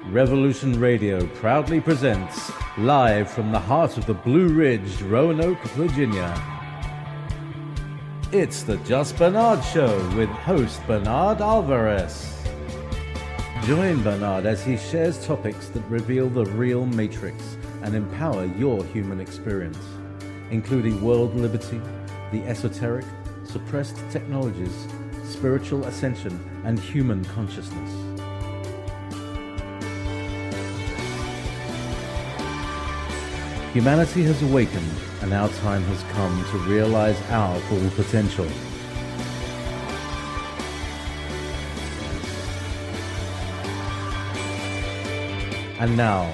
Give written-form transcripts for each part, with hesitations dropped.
Revolution Radio proudly presents, live from the heart of the Blue Ridge, Roanoke, Virginia. It's the Just Bernard Show with host Bernard Alvarez. Join Bernard as he shares topics that reveal the real matrix and empower your human experience, including world liberty, the esoteric, suppressed technologies, spiritual ascension, and human consciousness. Humanity has awakened, and our time has come to realize our full potential. And now,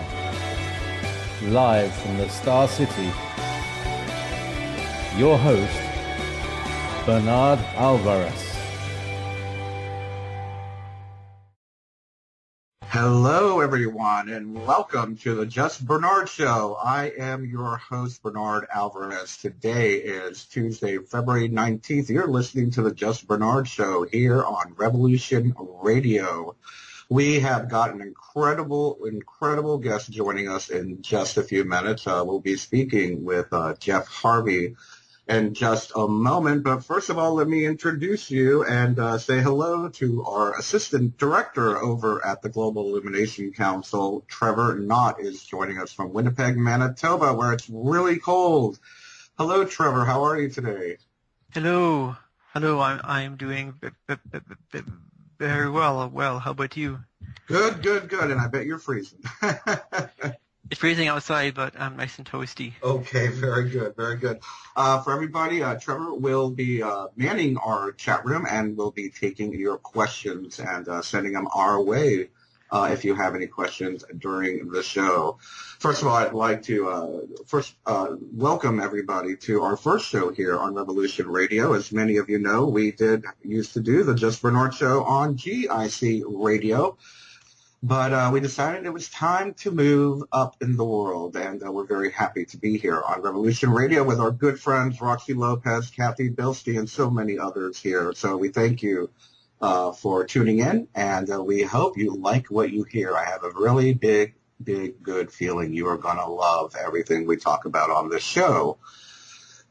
live from the Star City, your host, Bernard Alvarez. Hello, everyone, and welcome to the Just Bernard Show. I am your host, Bernard Alvarez. Today is Tuesday, February 19th. You're listening to the Just Bernard Show here on Revolution Radio. We have got an incredible guest joining us in just a few minutes. We'll be speaking with Jef Harvey in just a moment. But first of all, let me introduce you and say hello to our assistant director over at the Global Illumination Council. Trevor Knott is joining us from Winnipeg, Manitoba, where it's really cold. Hello, Trevor. How are you today? Hello. I'm doing very well. Well, how about you? Good. And I bet you're freezing. It's freezing outside, but I'm nice and toasty. Okay, very good. For everybody, Trevor will be manning our chat room and will be taking your questions and sending them our way if you have any questions during the show. First of all, I'd like to welcome everybody to our first show here on Revolution Radio. As many of you know, we used to do the Just Bernard Show on GIC Radio. But we decided it was time to move up in the world, and we're very happy to be here on Revolution Radio with our good friends Roxy Lopez, Kathy Bilstein, and so many others here. So we thank you for tuning in, and we hope you like what you hear. I have a really big, good feeling you are going to love everything we talk about on this show.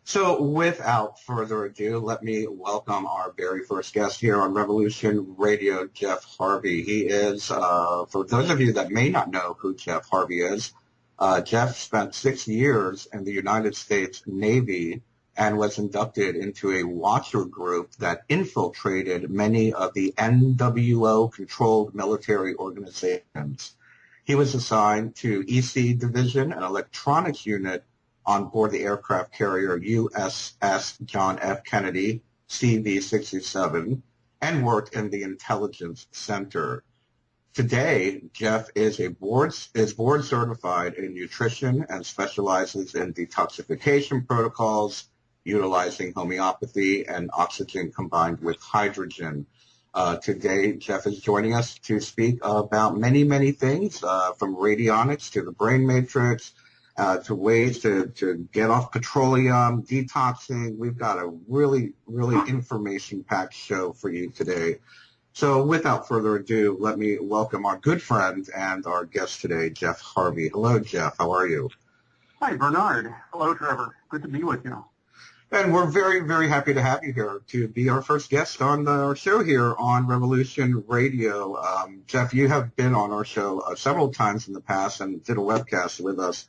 So without further ado, let me welcome our very first guest here on Revolution Radio, Jef Harvey. He is, for those of you that may not know who Jef Harvey is, Jef spent 6 years in the United States Navy and was inducted into a watcher group that infiltrated many of the NWO-controlled military organizations. He was assigned to EC Division, an electronics unit on board the aircraft carrier USS John F. Kennedy, CV-67, and worked in the Intelligence Center. Today, Jef is board certified in nutrition and specializes in detoxification protocols, utilizing homeopathy and oxygen combined with hydrogen. Today, Jef is joining us to speak about many things, from radionics to the brain matrix, to ways to get off petroleum, detoxing. We've got a really information-packed show for you today. So without further ado, let me welcome our good friend and our guest today, Jef Harvey. Hello, Jef. How are you? Hi, Bernard. Hello, Trevor. Good to be with you. And we're very happy to have you here to be our first guest on our show here on Revolution Radio. Jef, you have been on our show several times in the past and did a webcast with us,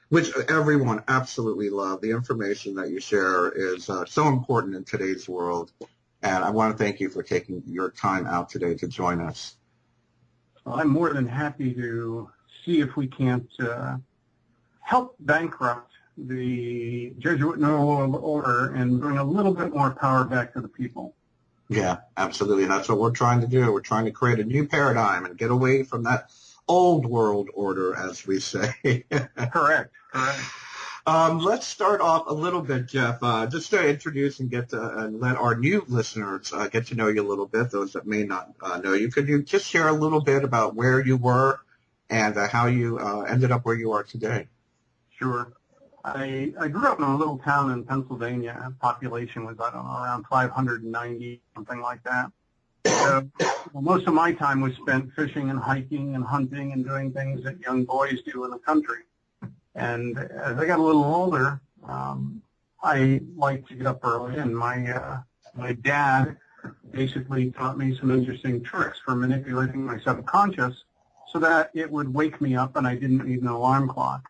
which everyone absolutely loved. The information that you share is so important in today's world, and I want to thank you for taking your time out today to join us. Well, I'm more than happy to see if we can't help bankrupt the Jesuit New World Order and bring a little bit more power back to the people. Yeah, absolutely. That's what we're trying to do. We're trying to create a new paradigm and get away from that old world order, as we say. Correct. Let's start off a little bit, Jef, just to introduce and and let our new listeners get to know you a little bit, those that may not know you. Could you just share a little bit about where you were and how you ended up where you are today? Sure. I grew up in a little town in Pennsylvania. Population was, I don't know, around 590, something like that. So well, most of my time was spent fishing and hiking and hunting and doing things that young boys do in the country. And as I got a little older, I liked to get up early, and my dad basically taught me some interesting tricks for manipulating my subconscious so that it would wake me up and I didn't need an alarm clock.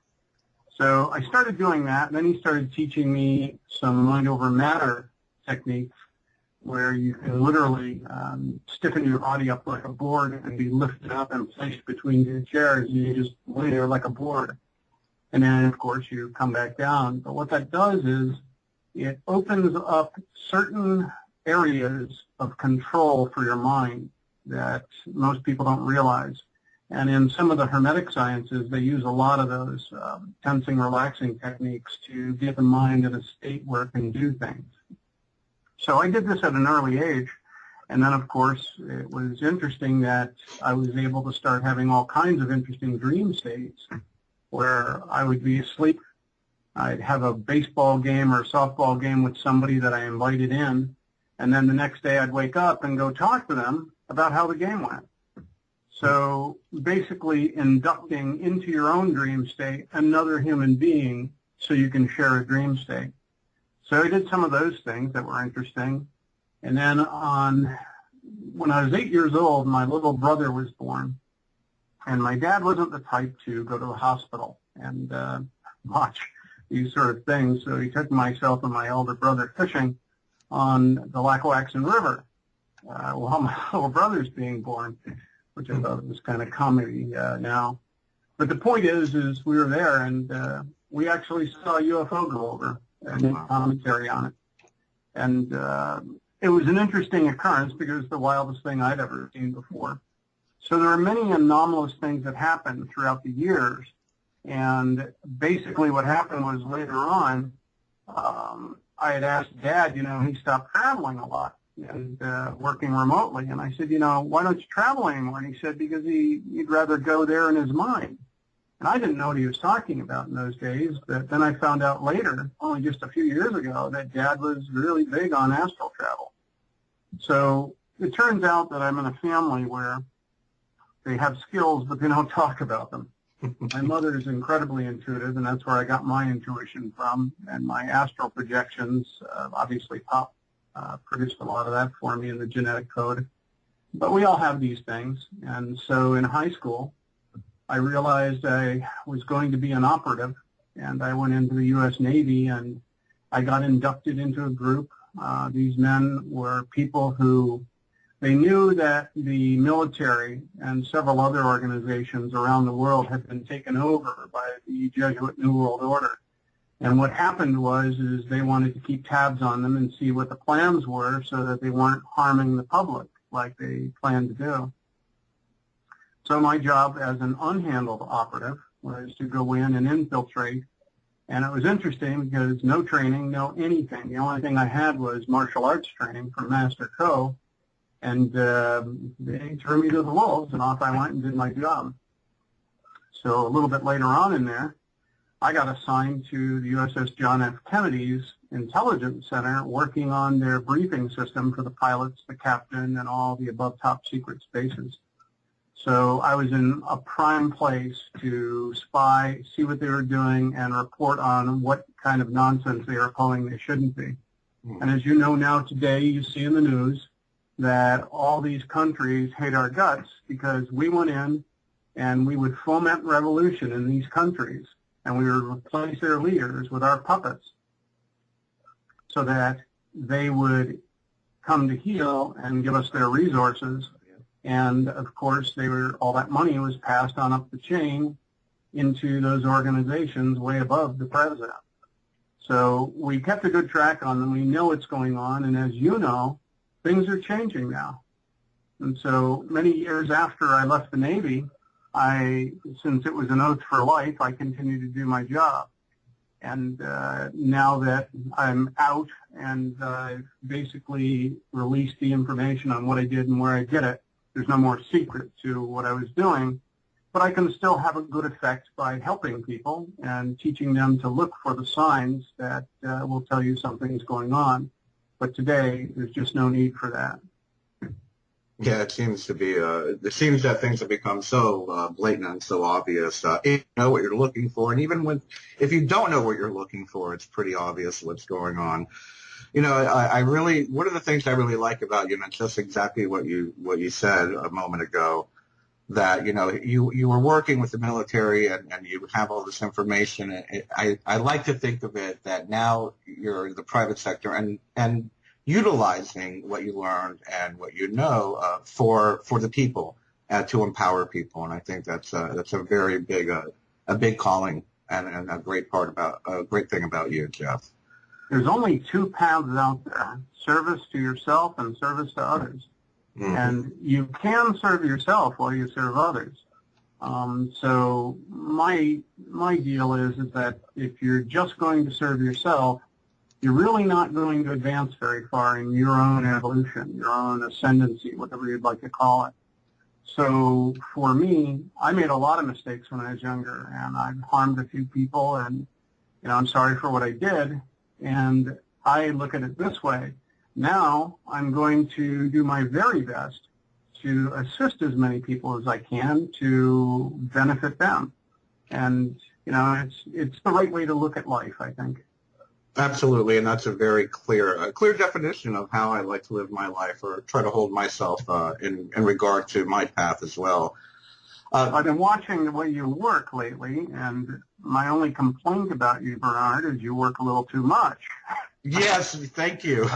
So I started doing that, and then he started teaching me some mind over matter techniques where you can literally stiffen your body up like a board and be lifted up and placed between two chairs. You just lay there like a board. And then, of course, you come back down. But what that does is it opens up certain areas of control for your mind that most people don't realize. And in some of the Hermetic sciences, they use a lot of those tensing, relaxing techniques to get the mind in a state where it can do things. So I did this at an early age, and then, of course, it was interesting that I was able to start having all kinds of interesting dream states where I would be asleep. I'd have a baseball game or softball game with somebody that I invited in, and then the next day I'd wake up and go talk to them about how the game went. So basically inducting into your own dream state another human being so you can share a dream state. So I did some of those things that were interesting. And then when I was 8 years old, my little brother was born. And my dad wasn't the type to go to a hospital and watch these sort of things. So he took myself and my older brother fishing on the Lackawaxen River while my little brother's being born, which I thought was kind of comedy now. But the point is we were there, and we actually saw a UFO go over and did commentary on it. And it was an interesting occurrence because it was the wildest thing I'd ever seen before. So there are many anomalous things that happened throughout the years. And basically what happened was later on, I had asked Dad, he stopped traveling a lot and working remotely. And I said, why don't you travel anymore? And he said, because he'd rather go there in his mind. And I didn't know what he was talking about in those days, but then I found out later, only just a few years ago, that Dad was really big on astral travel. So it turns out that I'm in a family where they have skills, but they don't talk about them. My mother is incredibly intuitive, and that's where I got my intuition from, and my astral projections, obviously Pop produced a lot of that for me in the genetic code. But we all have these things, and so in high school, I realized I was going to be an operative, and I went into the U.S. Navy, and I got inducted into a group. These men were people who, they knew that the military and several other organizations around the world had been taken over by the Jesuit New World Order. And what happened was they wanted to keep tabs on them and see what the plans were so that they weren't harming the public like they planned to do. So my job as an unhandled operative was to go in and infiltrate. And it was interesting because no training, no anything. The only thing I had was martial arts training from Master Co. And they threw me to the wolves, and off I went and did my job. So a little bit later on in there, I got assigned to the USS John F. Kennedy's Intelligence Center, working on their briefing system for the pilots, the captain, and all the above top secret spaces. So I was in a prime place to spy, see what they were doing, and report on what kind of nonsense they were pulling they shouldn't be. And as you know now today, you see in the news that all these countries hate our guts because we went in and we would foment revolution in these countries, and we would replace their leaders with our puppets so that they would come to heal and give us their resources. And, of course, all that money was passed on up the chain into those organizations way above the president. So we kept a good track on them. We know what's going on. And as you know, things are changing now. And so many years after I left the Navy, since it was an oath for life, I continued to do my job. And now that I'm out and I've basically released the information on what I did and where I did it, there's no more secret to what I was doing, but I can still have a good effect by helping people and teaching them to look for the signs that will tell you something is going on. But today, there's just no need for that. Yeah, it seems to be. It seems that things have become so blatant and so obvious. If you know what you're looking for, and even if you don't know what you're looking for, it's pretty obvious what's going on. You know, I really, one of the things I really like about you, and it's just exactly what you said a moment ago, that, you know, you were working with the military and you have all this information. I like to think of it that now you're in the private sector and utilizing what you learned and what you know for the people, to empower people. And I think that's a very big a big calling and a great thing about you, Jef. There's only two paths out there: service to yourself and service to others. Mm-hmm. And you can serve yourself while you serve others. So my deal is that if you're just going to serve yourself, you're really not going to advance very far in your own evolution, your own ascendancy, whatever you'd like to call it. So for me, I made a lot of mistakes when I was younger, and I've harmed a few people, and, you know, I'm sorry for what I did. And I look at it this way. Now I'm going to do my very best to assist as many people as I can to benefit them. And, you know, it's the right way to look at life, I think. Absolutely, and that's a very clear definition of how I like to live my life, or try to hold myself in regard to my path as well. I've been watching the way you work lately, and my only complaint about you, Bernard, is you work a little too much. Yes, thank you.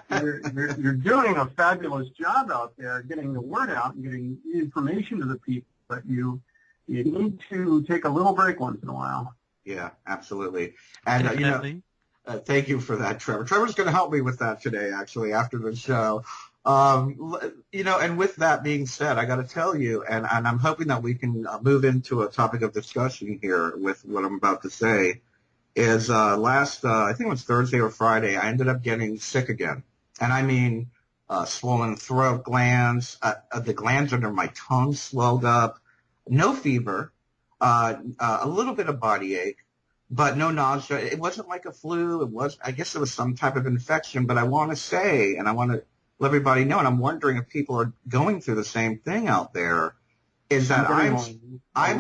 You're doing a fabulous job out there, getting the word out and getting information to the people, but you need to take a little break once in a while. Yeah, absolutely. And, you know, thank you for that, Trevor. Trevor's going to help me with that today, actually, after the show. You know, and with that being said, I got to tell you, and I'm hoping that we can move into a topic of discussion here with what I'm about to say, is last, I think it was Thursday or Friday, I ended up getting sick again. And I mean swollen throat glands, the glands under my tongue swelled up, no fever, a little bit of body ache, but no nausea. It wasn't like a flu. I guess it was some type of infection, but I want to say, and I want to let everybody know, and I'm wondering if people are going through the same thing out there, is that I'm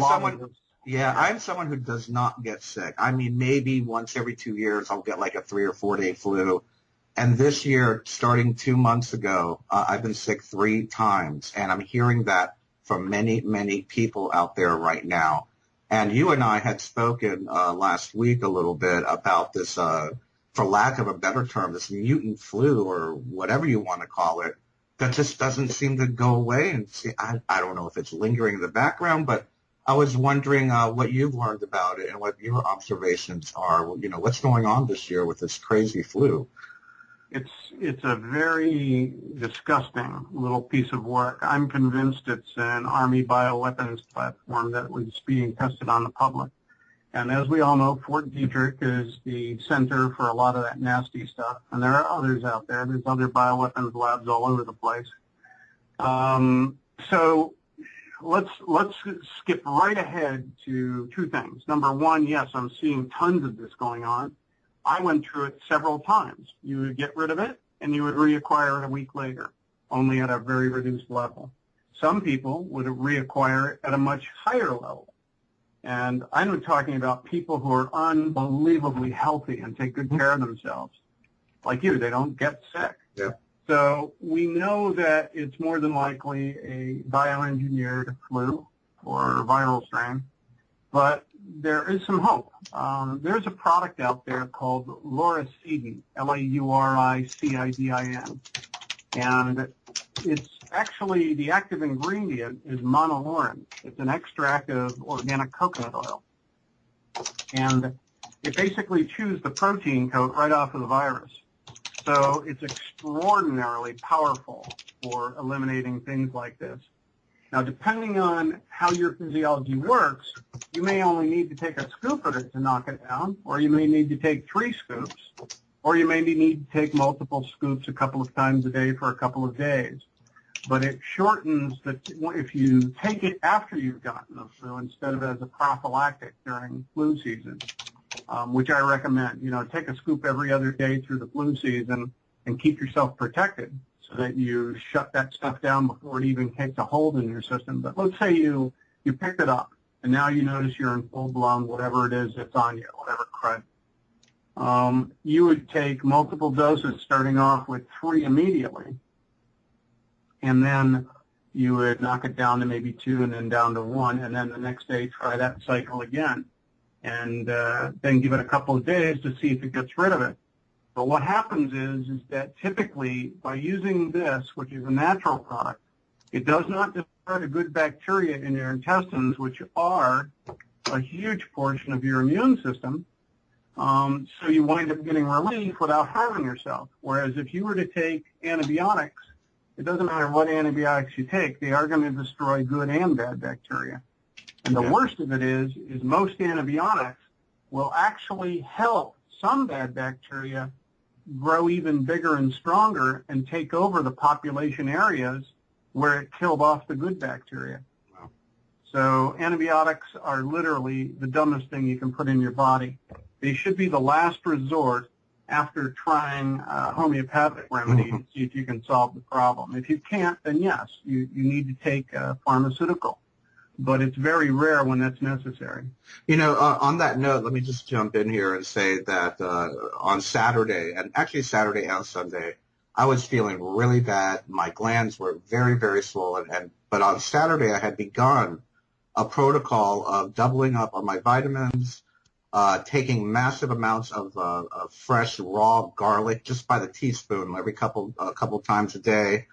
someone who does not get sick. I mean, maybe once every 2 years I'll get like a 3 or 4 day flu. And this year, starting 2 months ago, I've been sick 3 times, and I'm hearing that from many, many people out there right now. And you and I had spoken last week a little bit about this, for lack of a better term, this mutant flu, or whatever you want to call it, that just doesn't seem to go away. And I don't know if it's lingering in the background, but I was wondering what you've learned about it and what your observations are. You know, what's going on this year with this crazy flu? It's a very disgusting little piece of work. I'm convinced it's an Army bioweapons platform that was being tested on the public. And as we all know, Fort Detrick is the center for a lot of that nasty stuff. And there are others out there. There's other bioweapons labs all over the place. So let's skip right ahead to 2 things. Number one, yes, I'm seeing tons of this going on. I went through it several times. You would get rid of it, and you would reacquire it a week later, only at a very reduced level. Some people would reacquire it at a much higher level. And I'm talking about people who are unbelievably healthy and take good care of themselves. Like you, they don't get sick. Yeah. So we know that it's more than likely a bioengineered flu or viral strain, but there is some hope. There's a product out there called Lauricidin, Lauricidin, and it's actually, the active ingredient is monolaurin. It's an extract of organic coconut oil, and it basically chews the protein coat right off of the virus. So it's extraordinarily powerful for eliminating things like this. Now, depending on how your physiology works, you may only need to take a scoop of it to knock it down, or you may need to take 3 scoops, or you may need to take multiple scoops a couple of times a day for a couple of days. But it shortens if you take it after you've gotten the flu instead of as a prophylactic during flu season, which I recommend. You know, take a scoop every other day through the flu season and keep yourself protected so that you shut that stuff down before it even takes a hold in your system. But let's say you picked it up, and now you notice you're in full-blown whatever it is that's on you, whatever crud. You would take multiple doses, starting off with 3 immediately, and then you would knock it down to maybe 2 and then down to 1, and then the next day try that cycle again, and then give it a couple of days to see if it gets rid of it. But what happens is that typically by using this, which is a natural product, it does not destroy the good bacteria in your intestines, which are a huge portion of your immune system. So you wind up getting relief without harming yourself. Whereas if you were to take antibiotics, it doesn't matter what antibiotics you take, they are going to destroy good and bad bacteria. And the worst of it is most antibiotics will actually help some bad bacteria grow even bigger and stronger and take over the population areas where it killed off the good bacteria. Wow. So antibiotics are literally the dumbest thing you can put in your body. They should be the last resort after trying homeopathic remedy to see if you can solve the problem. If you can't, then yes, you need to take a pharmaceutical. But it's very rare when that's necessary. You know, on that note, let me just jump in here and say that on Saturday, and actually Saturday and Sunday, I was feeling really bad. My glands were very, very swollen. But on Saturday, I had begun a protocol of doubling up on my vitamins, taking massive amounts of fresh raw garlic just by the teaspoon every couple times a day,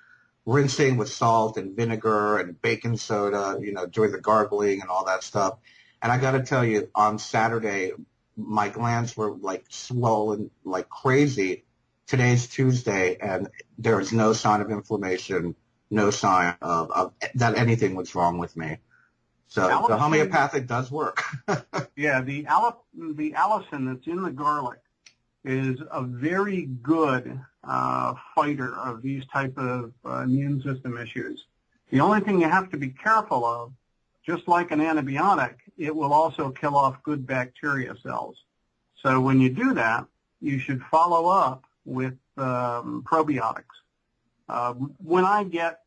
rinsing with salt and vinegar and baking soda, you know, doing the gargling and all that stuff. And I got to tell you, on Saturday, my glands were like swollen like crazy. Today's Tuesday, and there is no sign of inflammation, no sign of that anything was wrong with me. So the homeopathic does work. Yeah, the allicin that's in the garlic is a very good fighter of these type of immune system issues. The only thing you have to be careful of, just like an antibiotic, it will also kill off good bacteria cells. So when you do that, you should follow up with probiotics. When I get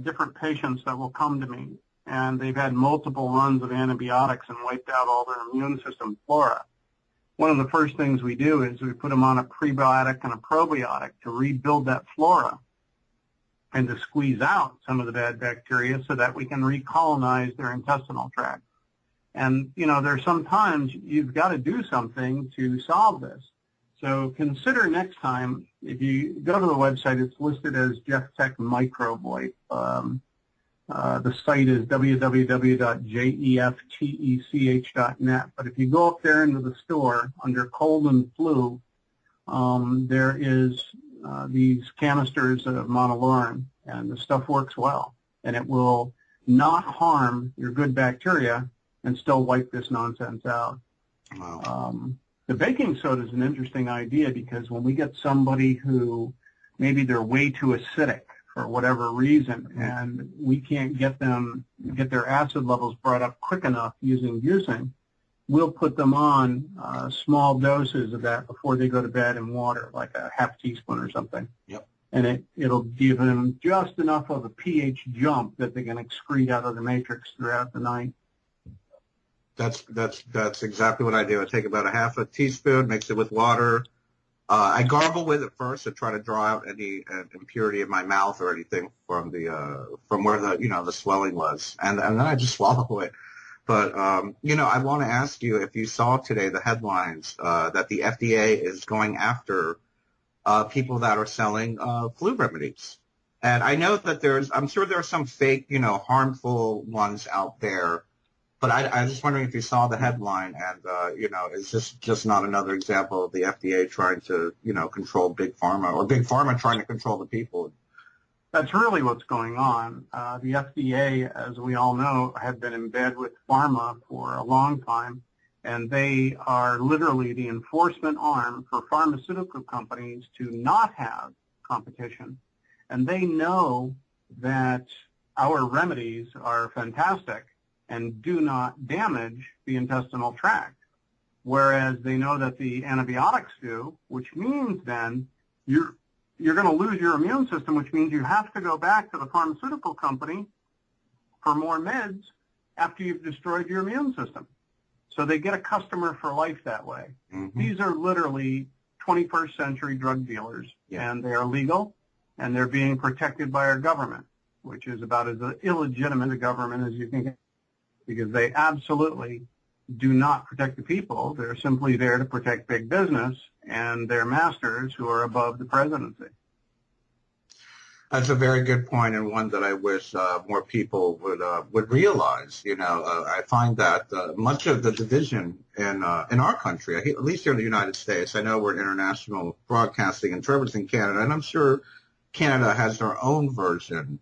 different patients that will come to me and they've had multiple runs of antibiotics and wiped out all their immune system flora, one of the first things we do is we put them on a prebiotic and a probiotic to rebuild that flora and to squeeze out some of the bad bacteria so that we can recolonize their intestinal tract. And, you know, there's sometimes you've got to do something to solve this. So consider next time, if you go to the website, it's listed as Jef Tech Microbe Wipe. The site is www.jeftech.net. But if you go up there into the store under cold and flu, there is these canisters of monolaurin, and the stuff works well. And it will not harm your good bacteria and still wipe this nonsense out. Wow. The baking soda is an interesting idea because when we get somebody who maybe they're way too acidic for whatever reason, and we can't get their acid levels brought up quick enough using juicing, we'll put them on small doses of that before they go to bed in water, like a half teaspoon or something. Yep. And it'll give them just enough of a pH jump that they can excrete out of the matrix throughout the night. That's exactly what I do. I take about a half a teaspoon, mix it with water. I gargle with it first to try to draw out any impurity in my mouth or anything from where the swelling was, and then I just swallow it. But I want to ask you if you saw today the headlines that the FDA is going after people that are selling flu remedies, and I know that I'm sure there are some fake, harmful ones out there. But I'm just wondering if you saw the headline, and is this just not another example of the FDA trying to, control big pharma, or big pharma trying to control the people? That's really what's going on. The FDA, as we all know, had been in bed with pharma for a long time, and they are literally the enforcement arm for pharmaceutical companies to not have competition. And they know that our remedies are fantastic and do not damage the intestinal tract, whereas they know that the antibiotics do, which means then you're you're going to lose your immune system, which means you have to go back to the pharmaceutical company for more meds after you've destroyed your immune system. So they get a customer for life that way. Mm-hmm. These are literally 21st century drug dealers, and they are legal, and they're being protected by our government, which is about as illegitimate a government as you can get, because they absolutely do not protect the people. They're simply there to protect big business and their masters who are above the presidency. That's a very good point, and one that I wish more people would realize. I find that much of the division in our country, at least here in the United States, I know we're international broadcasting, and Trevor's in Canada, and I'm sure Canada has their own version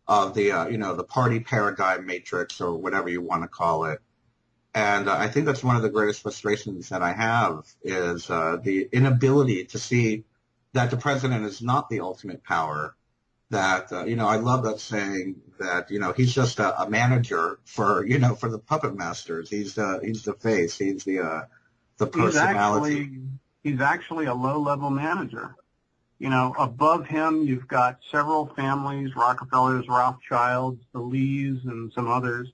of the the party paradigm matrix, or whatever you want to call it. And I think that's one of the greatest frustrations that I have, is the inability to see that the president is not the ultimate power. That, I love that saying that, he's just a manager for the puppet masters. He's the face. He's the personality. He's actually a low-level manager. Above him, you've got several families, Rockefellers, Rothschilds, the Lees, and some others.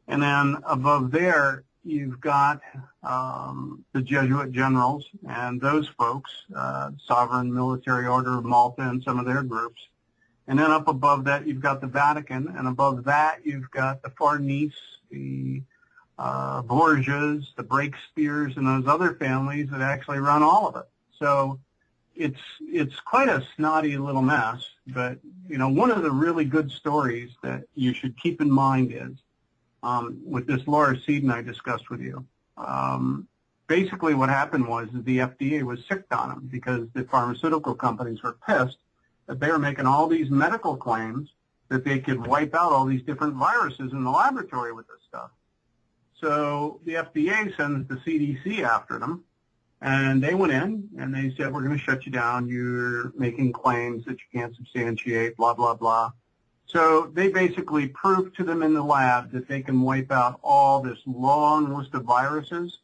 And then above there, you've got the Jesuit generals and those folks, Sovereign Military Order of Malta and some of their groups. And then up above that, you've got the Vatican, and above that, you've got the Farnese, the Borgias, the Breakspears, and those other families that actually run all of it. So it's quite a snotty little mess. But one of the really good stories that you should keep in mind is with this Laura Seedon I discussed with you. Basically, what happened was the FDA was sicked on them because the pharmaceutical companies were pissed that they were making all these medical claims that they could wipe out all these different viruses in the laboratory with this stuff. So the FDA sends the CDC after them, and they went in and they said, we're going to shut you down. You're making claims that you can't substantiate, blah, blah, blah. So they basically proved to them in the lab that they can wipe out all this long list of viruses.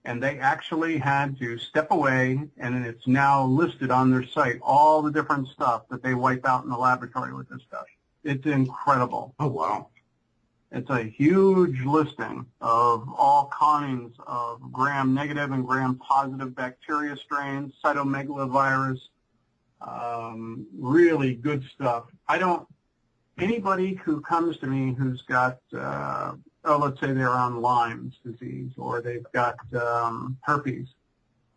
And they actually had to step away, and it's now listed on their site, all the different stuff that they wipe out in the laboratory with this stuff. It's incredible. Oh, wow. It's a huge listing of all kinds of gram-negative and gram-positive bacteria strains, cytomegalovirus, really good stuff. Anybody who comes to me who's got let's say they're on Lyme's disease or they've got herpes.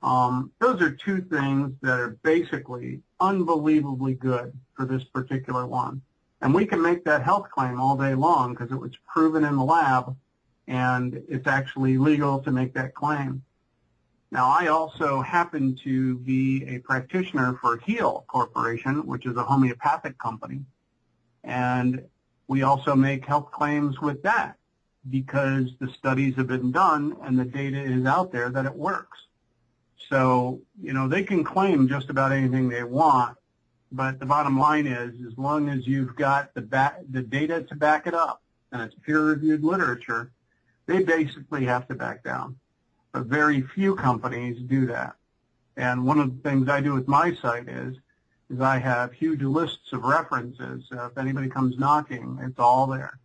Those are two things that are basically unbelievably good for this particular one. And we can make that health claim all day long because it was proven in the lab and it's actually legal to make that claim. Now, I also happen to be a practitioner for Heal Corporation, which is a homeopathic company. And we also make health claims with that, because the studies have been done and the data is out there that it works. So, they can claim just about anything they want, but the bottom line is, as long as you've got the data to back it up, and it's peer-reviewed literature, they basically have to back down. But very few companies do that. And one of the things I do with my site is I have huge lists of references. If anybody comes knocking, it's all there.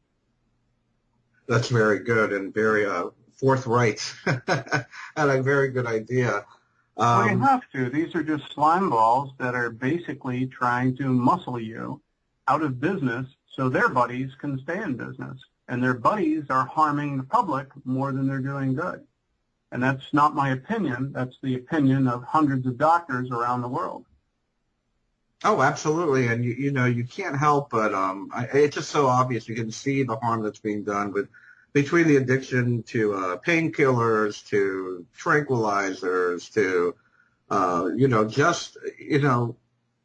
That's very good and very forthright and a very good idea. Well, you have to. These are just slime balls that are basically trying to muscle you out of business so their buddies can stay in business. And their buddies are harming the public more than they're doing good. And that's not my opinion. That's the opinion of hundreds of doctors around the world. Oh, absolutely. And, you can't help but it's just so obvious. You can see the harm that's being done between the addiction to painkillers, to tranquilizers, to,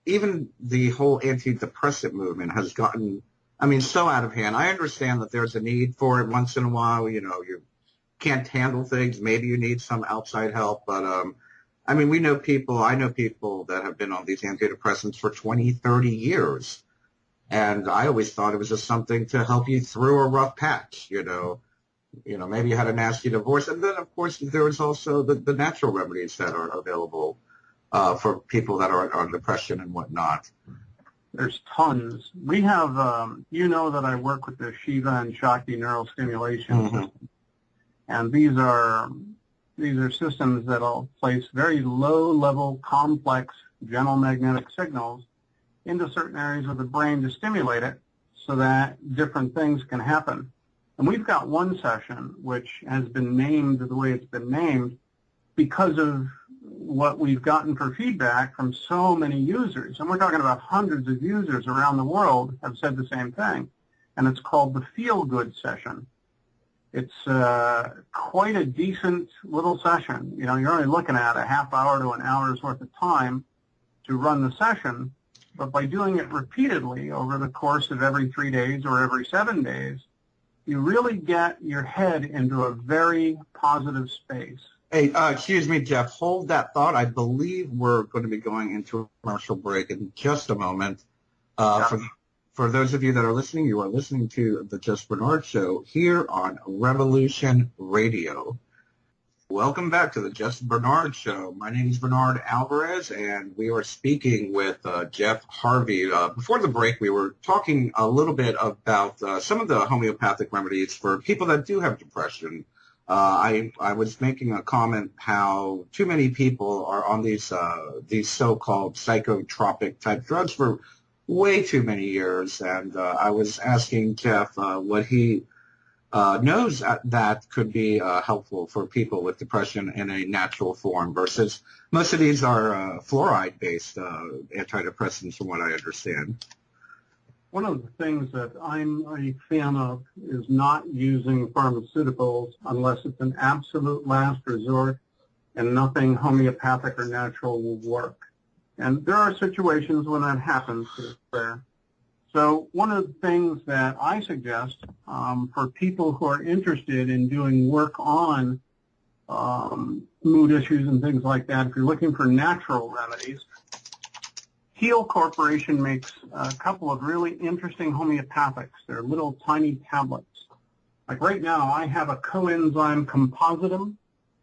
even the whole antidepressant movement has gotten, so out of hand. I understand that there's a need for it once in a while. You can't handle things. Maybe you need some outside help, but I know people that have been on these antidepressants for 20, 30 years. And I always thought it was just something to help you through a rough patch, maybe you had a nasty divorce. And then, of course, there was also the natural remedies that are available for people that are on depression and whatnot? There's tons. We have, you know that I work with the Shiva and Shakti neuro-stimulation system. And these are systems that will place very low-level, complex, gentle magnetic signals into certain areas of the brain to stimulate it so that different things can happen. And we've got one session which has been named the way it's been named because of what we've gotten for feedback from so many users. And we're talking about hundreds of users around the world have said the same thing. And it's called the Feel Good session. It's quite a decent little session. You know, you're only looking at a half hour to an hour's worth of time to run the session. But by doing it repeatedly over the course of every 3 days or every 7 days, you really get your head into a very positive space. Hey, excuse me, Jef. Hold that thought. I believe we're going to be going into a commercial break in just a moment. For those of you that are listening, you are listening to the Just Bernard Show here on Revolution Radio. Welcome back to the Just Bernard Show. My name is Bernard Alvarez, and we are speaking with Jef Harvey. Before the break, we were talking a little bit about some of the homeopathic remedies for people that do have depression. I was making a comment how too many people are on these so-called psychotropic type drugs for way too many years, and I was asking Jef what he knows that could be helpful for people with depression in a natural form versus most of these are fluoride-based antidepressants, from what I understand. One of the things that I'm a fan of is not using pharmaceuticals unless it's an absolute last resort and nothing homeopathic or natural will work. And there are situations when that happens to us there. So one of the things that I suggest for people who are interested in doing work on mood issues and things like that, if you're looking for natural remedies, Heal Corporation makes a couple of really interesting homeopathics. They're little tiny tablets. Like right now, I have a coenzyme compositum,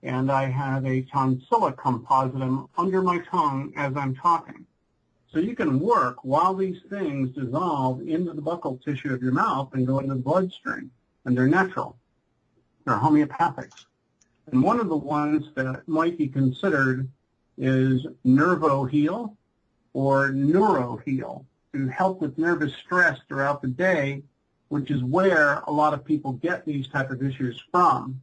and I have a tonsilla compositum under my tongue as I'm talking. So you can work while these things dissolve into the buccal tissue of your mouth and go into the bloodstream. And they're natural. They're homeopathics. And one of the ones that might be considered is Nervo-Heal or Neuro-Heal to help with nervous stress throughout the day, which is where a lot of people get these type of issues from.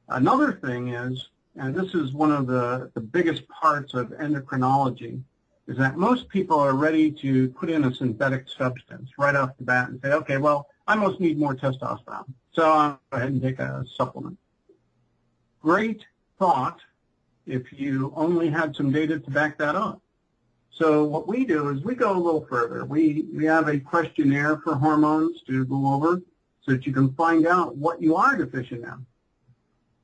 Another thing is, and this is one of the biggest parts of endocrinology, is that most people are ready to put in a synthetic substance right off the bat and say, okay, well, I must need more testosterone, so I'll go ahead and take a supplement. Great thought if you only had some data to back that up. So what we do is we go a little further. We have a questionnaire for hormones to go over so that you can find out what you are deficient in.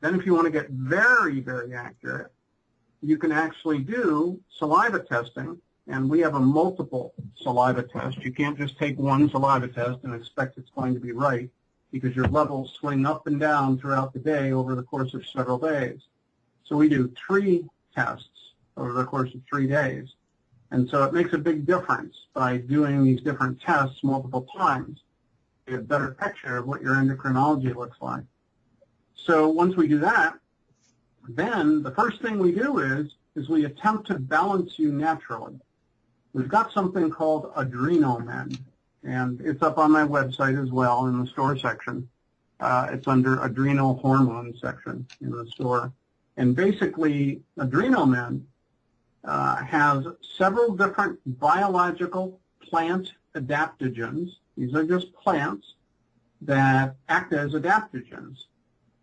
Then if you want to get very, very accurate, you can actually do saliva testing, and we have a multiple saliva test. You can't just take one saliva test and expect it's going to be right because your levels swing up and down throughout the day over the course of several days. So we do 3 tests over the course of 3 days. And so it makes a big difference by doing these different tests multiple times. You get a better picture of what your endocrinology looks like. So once we do that, then the first thing we do is we attempt to balance you naturally. We've got something called AdrenoMend, and it's up on my website as well in the store section. It's under adrenal hormone section in the store. And basically, AdrenoMend has several different biological plant adaptogens. These are just plants that act as adaptogens.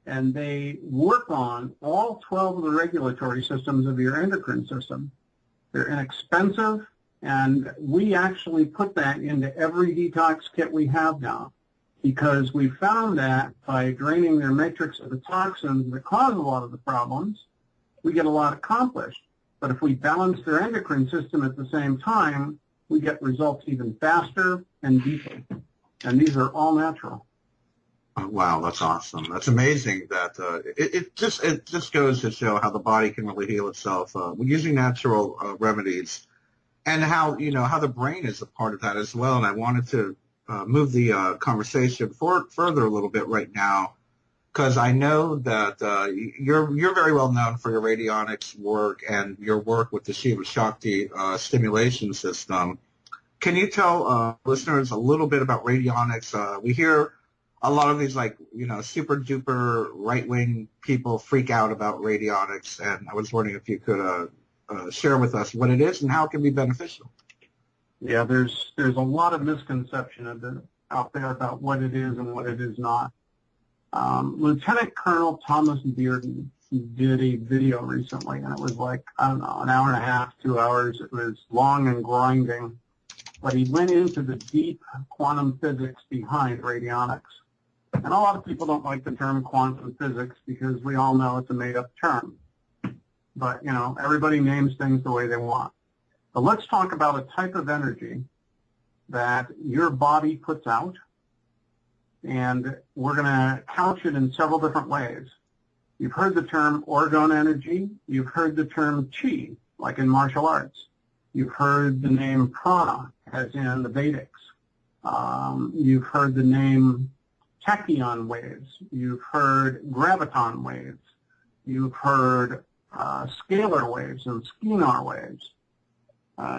And they work on all 12 of the regulatory systems of your endocrine system. They're inexpensive, and we actually put that into every detox kit we have now because we found that by draining their matrix of the toxins that cause a lot of the problems, we get a lot accomplished. But if we balance their endocrine system at the same time, we get results even faster and deeper. And these are all natural. Oh, wow, that's awesome. That's amazing. That it just goes to show how the body can really heal itself using natural remedies, and how how the brain is a part of that as well. And I wanted to move the conversation further a little bit right now, because I know that you're very well known for your radionics work and your work with the Shiva Shakti stimulation system. Can you tell listeners a little bit about radionics? We hear a lot of these super duper right wing people freak out about radionics, and I was wondering if you could share with us what it is and how it can be beneficial. Yeah, there's a lot of misconception out there about what it is and what it is not. Lieutenant Colonel Thomas Bearden did a video recently, and it was like, I don't know, an hour and a half, 2 hours. It was long and grinding, but he went into the deep quantum physics behind radionics. And a lot of people don't like the term quantum physics because we all know it's a made-up term. But, everybody names things the way they want. But let's talk about a type of energy that your body puts out, and we're going to couch it in several different ways. You've heard the term orgone energy. You've heard the term chi, like in martial arts. You've heard the name prana, as in the Vedics. You've heard the name tachyon waves. You've heard graviton waves. You've heard scalar waves and scalar waves.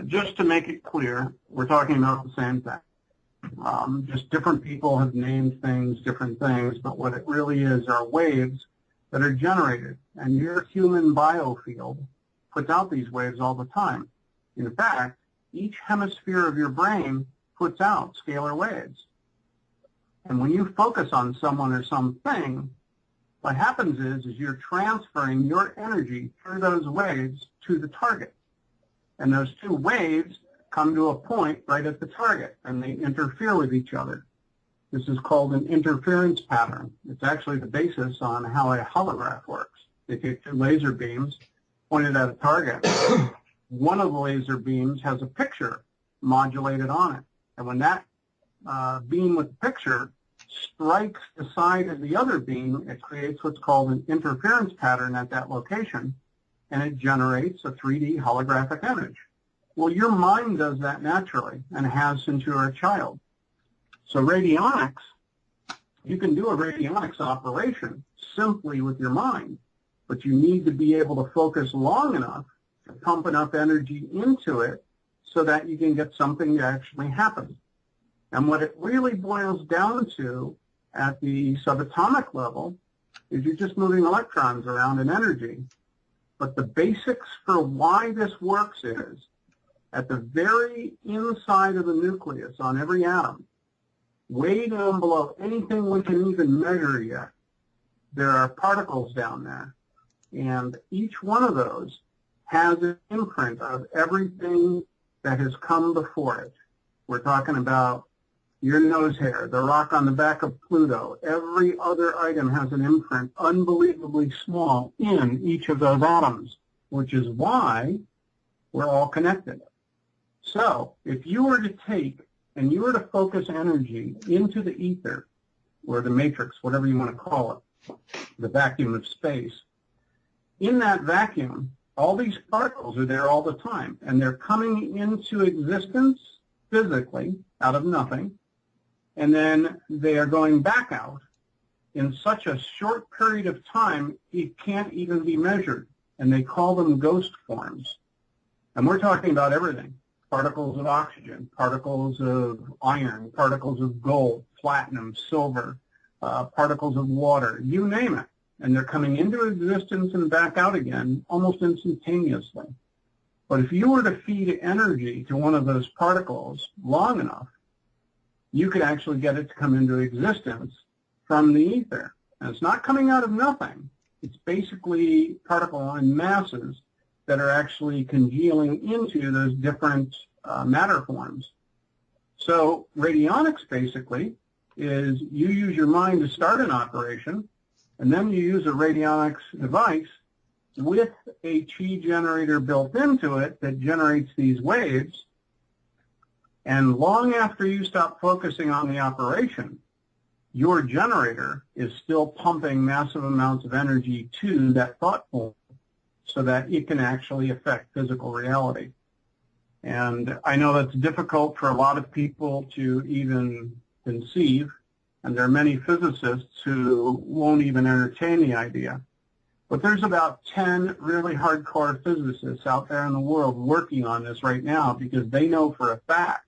Just to make it clear, we're talking about the same thing. Just different people have named things different things, but what it really is are waves that are generated, and your human biofield puts out these waves all the time. In fact, each hemisphere of your brain puts out scalar waves. And when you focus on someone or something, what happens is you're transferring your energy through those waves to the target. And those two waves come to a point right at the target, and they interfere with each other. This is called an interference pattern. It's actually the basis on how a holograph works. They take two laser beams pointed at a target. One of the laser beams has a picture modulated on it. And when that beam with the picture strikes the side of the other beam, it creates what's called an interference pattern at that location, and it generates a 3D holographic image. Well, your mind does that naturally and has since you were a child. So radionics, you can do a radionics operation simply with your mind, but you need to be able to focus long enough to pump enough energy into it so that you can get something to actually happen. And what it really boils down to at the subatomic level is you're just moving electrons around in energy. But the basics for why this works is at the very inside of the nucleus on every atom, way down below anything we can even measure yet, there are particles down there. And each one of those has an imprint of everything that has come before it. We're talking about your nose hair, the rock on the back of Pluto. Every other item has an imprint unbelievably small in each of those atoms, which is why we're all connected. So if you were to take and you were to focus energy into the ether, or the matrix, whatever you want to call it, the vacuum of space, in that vacuum, all these particles are there all the time, and they're coming into existence physically out of nothing, and then they are going back out in such a short period of time it can't even be measured, and they call them ghost forms. And we're talking about everything: particles of oxygen, particles of iron, particles of gold, platinum, silver, particles of water, you name it. And they're coming into existence and back out again almost instantaneously. But if you were to feed energy to one of those particles long enough, you could actually get it to come into existence from the ether. And it's not coming out of nothing. It's basically particle and masses that are actually congealing into those different matter forms. So radionics basically is you use your mind to start an operation, and then you use a radionics device with a chi generator built into it that generates these waves. And long after you stop focusing on the operation, your generator is still pumping massive amounts of energy to that thought form so that it can actually affect physical reality. And I know that's difficult for a lot of people to even conceive, and there are many physicists who won't even entertain the idea. But there's about 10 really hardcore physicists out there in the world working on this right now because they know for a fact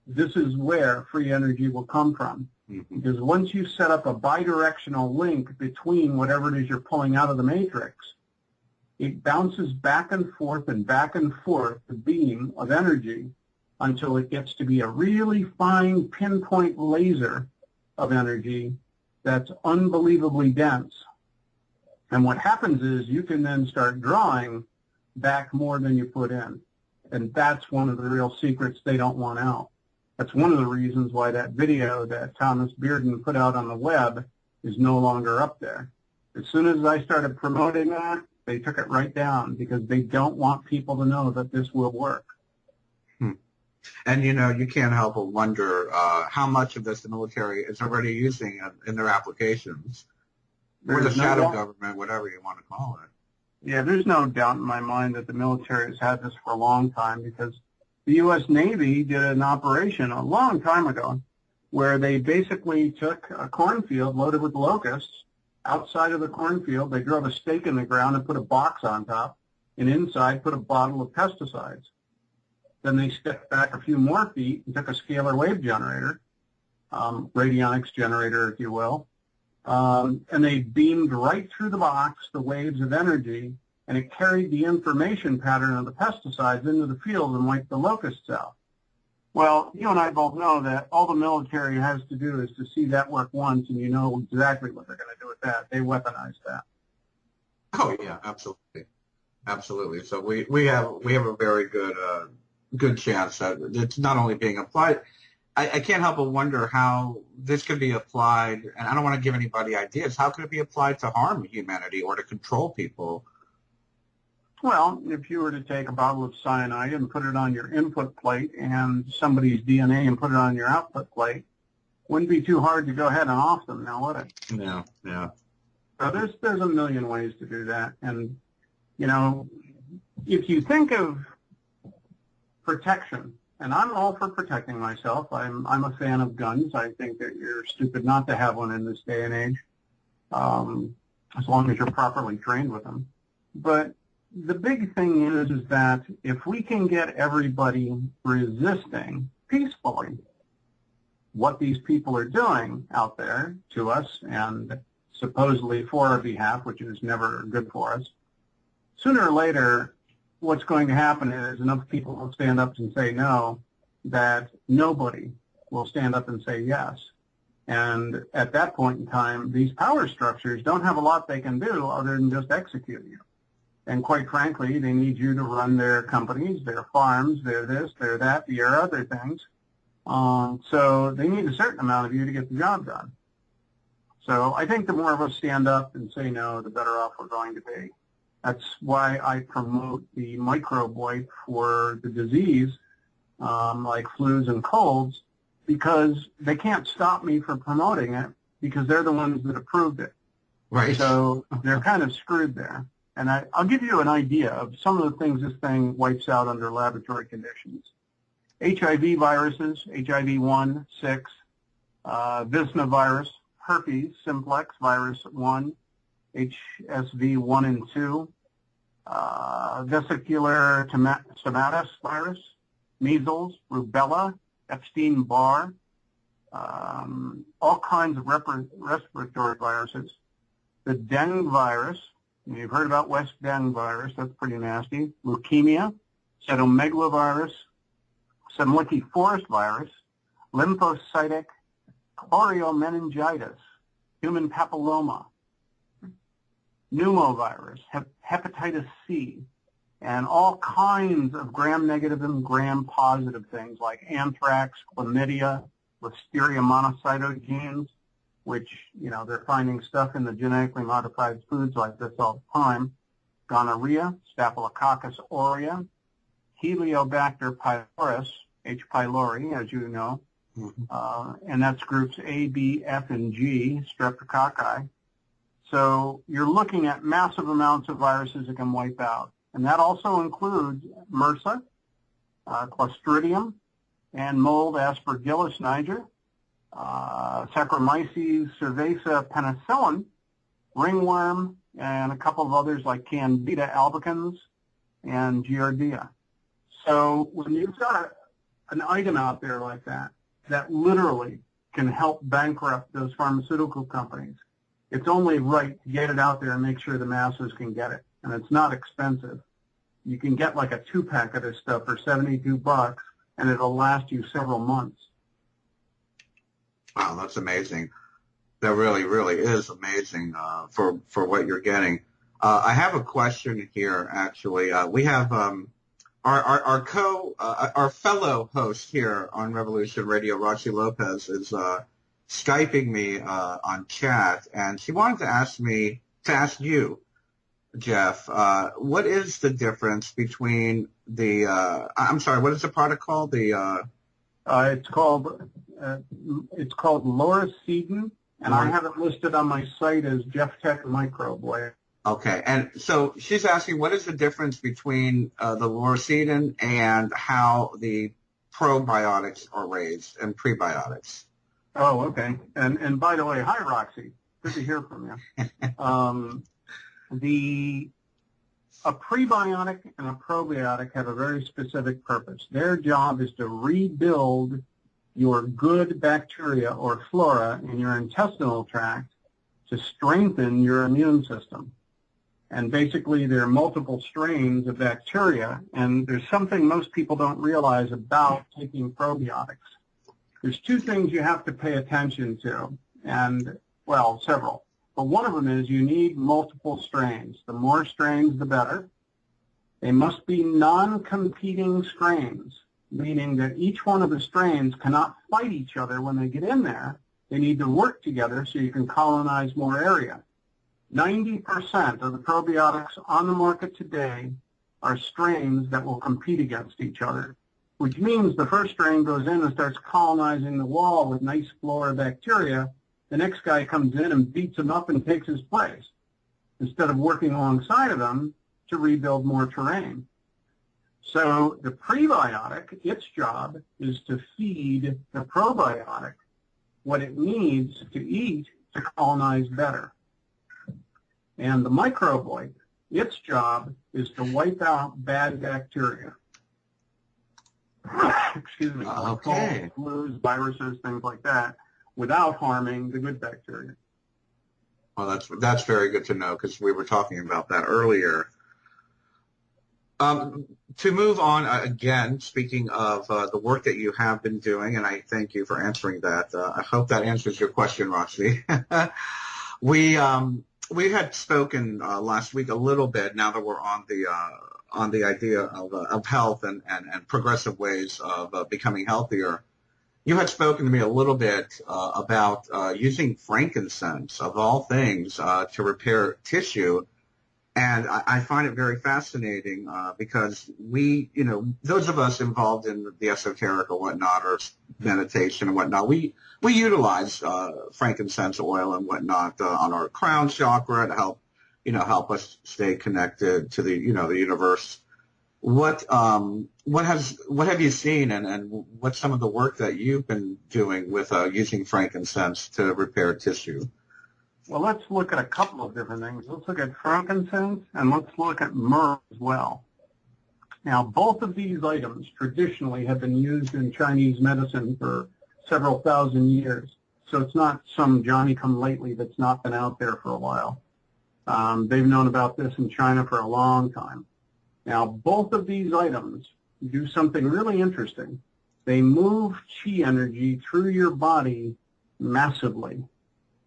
this is where free energy will come from. Mm-hmm. Because once you set up a bidirectional link between whatever it is you're pulling out of the matrix, it bounces back and forth, the beam of energy, until it gets to be a really fine pinpoint laser of energy that's unbelievably dense. And what happens is you can then start drawing back more than you put in. And that's one of the real secrets they don't want out. That's one of the reasons why that video that Thomas Bearden put out on the web is no longer up there. As soon as I started promoting that, they took it right down because they don't want people to know that this will work. And, you know, you can't help but wonder how much of this the military is already using in their applications. Or the shadow government, whatever you want to call it. Yeah, there's no doubt in my mind that the military has had this for a long time because the U.S. Navy did an operation a long time ago where they basically took a cornfield loaded with locusts. Outside of the cornfield, they drove a stake in the ground and put a box on top, and inside put a bottle of pesticides. Then they stepped back a few more feet and took a scalar wave generator, radionics generator, if you will, and they beamed right through the box the waves of energy, and it carried the information pattern of the pesticides into the field and wiped the locusts out. Well, you and I both know that all the military has to do is to see that work once, and you know exactly what they're going to do with that. They weaponize that. Oh yeah, absolutely, absolutely. So we have a very good chance that it's not only being applied. I can't help but wonder how this could be applied, and I don't want to give anybody ideas. How could it be applied to harm humanity or to control people? Well, if you were to take a bottle of cyanide and put it on your input plate and somebody's DNA and put it on your output plate, wouldn't be too hard to go ahead and off them now, would it? No, yeah. So there's a million ways to do that. And, you know, if you think of protection, and I'm all for protecting myself. I'm a fan of guns. I think that you're stupid not to have one in this day and age, as long as you're properly trained with them. But the big thing is that if we can get everybody resisting peacefully what these people are doing out there to us and supposedly for our behalf, which is never good for us, sooner or later what's going to happen is enough people will stand up and say no, that nobody will stand up and say yes. And at that point in time, these power structures don't have a lot they can do other than just execute you. And quite frankly, they need you to run their companies, their farms, their this, their that, their other things. So they need a certain amount of you to get the job done. So I think the more of us stand up and say no, the better off we're going to be. That's why I promote the microbe wipe for the disease, like flus and colds, because they can't stop me from promoting it because they're the ones that approved it. Right. So they're kind of screwed there. And I'll give you an idea of some of the things this thing wipes out under laboratory conditions. HIV viruses, HIV-1, 6, Visna virus, herpes, simplex virus 1, HSV-1 and 2, vesicular stomatis virus, measles, rubella, Epstein-Barr, all kinds of respiratory viruses. The dengue virus, you've heard about West dengue virus, that's pretty nasty. Leukemia, cytomegalovirus, Semliki forest virus, lymphocytic choriomeningitis, human papilloma, pneumovirus, hepatitis C, and all kinds of gram-negative and gram-positive things like anthrax, chlamydia, listeria monocytogenes, which, you know, they're finding stuff in the genetically modified foods like this all the time, gonorrhea, Staphylococcus aureus, Heliobacter pylori, H. pylori, as you know, and that's groups A, B, F, and G, streptococci. So you're looking at massive amounts of viruses that can wipe out. And that also includes MRSA, Clostridium, and mold Aspergillus niger, Saccharomyces cerevisiae penicillin, ringworm, and a couple of others like Candida albicans and Giardia. So when you've got an item out there like that literally can help bankrupt those pharmaceutical companies, it's only right to get it out there and make sure the masses can get it. And it's not expensive. You can get like a 2-pack of this stuff for $72, and it'll last you several months. Wow, that's amazing. That really, really is amazing for what you're getting. I have a question here, actually. We have our fellow host here on Revolution Radio, Roxy Lopez, is Skyping me on chat, and she wanted to ask you, Jef, what is the difference between the, I'm sorry, what is the product called? It's called Lauracidin, and I have it listed on my site as Jef Tech Microbe. Okay, and so she's asking, what is the difference between the Lauracidin and how the probiotics are raised and prebiotics? Oh, okay. And by the way, hi, Roxy. Good to hear from you. A prebiotic and a probiotic have a very specific purpose. Their job is to rebuild your good bacteria or flora in your intestinal tract to strengthen your immune system. And basically, there are multiple strains of bacteria, and there's something most people don't realize about taking probiotics. There's two things you have to pay attention to, and, well, several. But one of them is you need multiple strains. The more strains, the better. They must be non-competing strains, meaning that each one of the strains cannot fight each other when they get in there. They need to work together so you can colonize more area. 90% of the probiotics on the market today are strains that will compete against each other, which means the first strain goes in and starts colonizing the wall with nice flora bacteria. The next guy comes in and beats him up and takes his place, instead of working alongside of them to rebuild more terrain. So the prebiotic, its job is to feed the probiotic what it needs to eat to colonize better. And the microbe, its job is to wipe out bad bacteria. Excuse me. Okay. Flus, viruses, things like that, without harming the good bacteria. Well, that's very good to know, because we were talking about that earlier. To move on, again, speaking of the work that you have been doing, and I thank you for answering that. I hope that answers your question, Roxy. We had spoken last week a little bit, now that we're on the idea of health and progressive ways of becoming healthier. You had spoken to me a little bit about using frankincense, of all things, to repair tissue. And I find it very fascinating because those of us involved in the esoteric or whatnot, or meditation and whatnot, we utilize frankincense oil and whatnot on our crown chakra to help us stay connected to the universe. What have you seen, and what's some of the work that you've been doing with using frankincense to repair tissue? Well, let's look at a couple of different things. Let's look at frankincense, and let's look at myrrh as well. Now, both of these items traditionally have been used in Chinese medicine for several thousand years. So it's not some Johnny-come-lately that's not been out there for a while. They've known about this in China for a long time. Now, both of these items do something really interesting. They move chi energy through your body massively,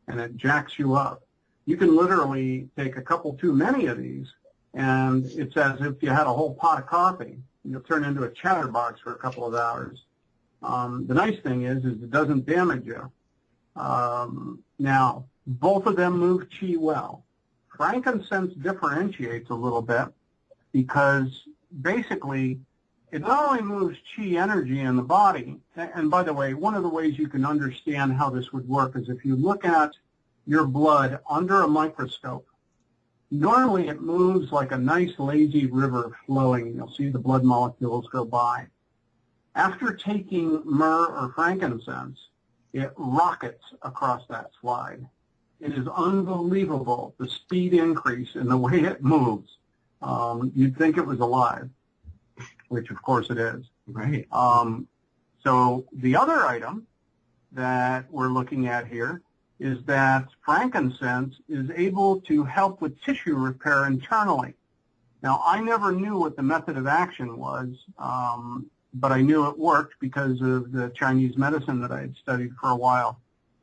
and it jacks you up. You can literally take a couple too many of these, and it's as if you had a whole pot of coffee. You'll turn into a chatterbox for a couple of hours. The nice thing is it doesn't damage you. Now, both of them move chi well. Frankincense differentiates a little bit because basically it not only moves chi energy in the body, and by the way, one of the ways you can understand how this would work is if you look at your blood under a microscope, normally it moves like a nice lazy river flowing. You'll see the blood molecules go by. After taking myrrh or frankincense, it rockets across that slide. It is unbelievable, the speed increase in the way it moves. You'd think it was alive, which of course it is. Right. So the other item that we're looking at here is that frankincense is able to help with tissue repair internally. Now, I never knew what the method of action was, but I knew it worked because of the Chinese medicine that I had studied for a while.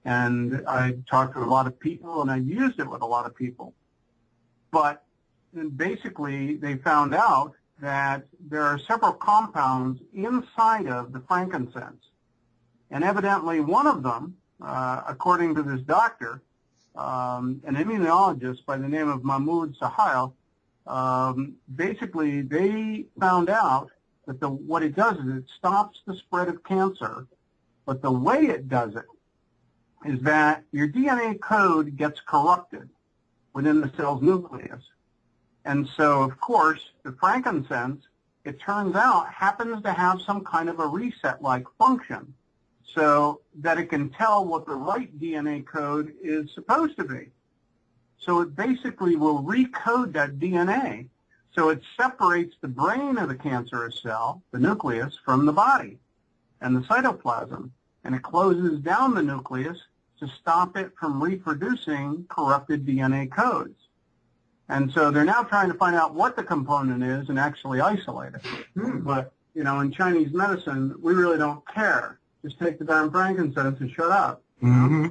And I talked to a lot of people, and I used it with a lot of people. But basically, they found out that there are several compounds inside of the frankincense. And evidently, one of them, according to this doctor, an immunologist by the name of Mahmoud Sahil, basically they found out that what it does is it stops the spread of cancer, but the way it does it is that your DNA code gets corrupted within the cell's nucleus. And so, of course, the frankincense, it turns out, happens to have some kind of a reset-like function so that it can tell what the right DNA code is supposed to be. So it basically will recode that DNA. So it separates the brain of the cancerous cell, the nucleus, from the body and the cytoplasm, and it closes down the nucleus to stop it from reproducing corrupted DNA codes. And so they're now trying to find out what the component is and actually isolate it. But, you know, in Chinese medicine, we really don't care. Just take the darn frankincense and shut up. Mm-hmm.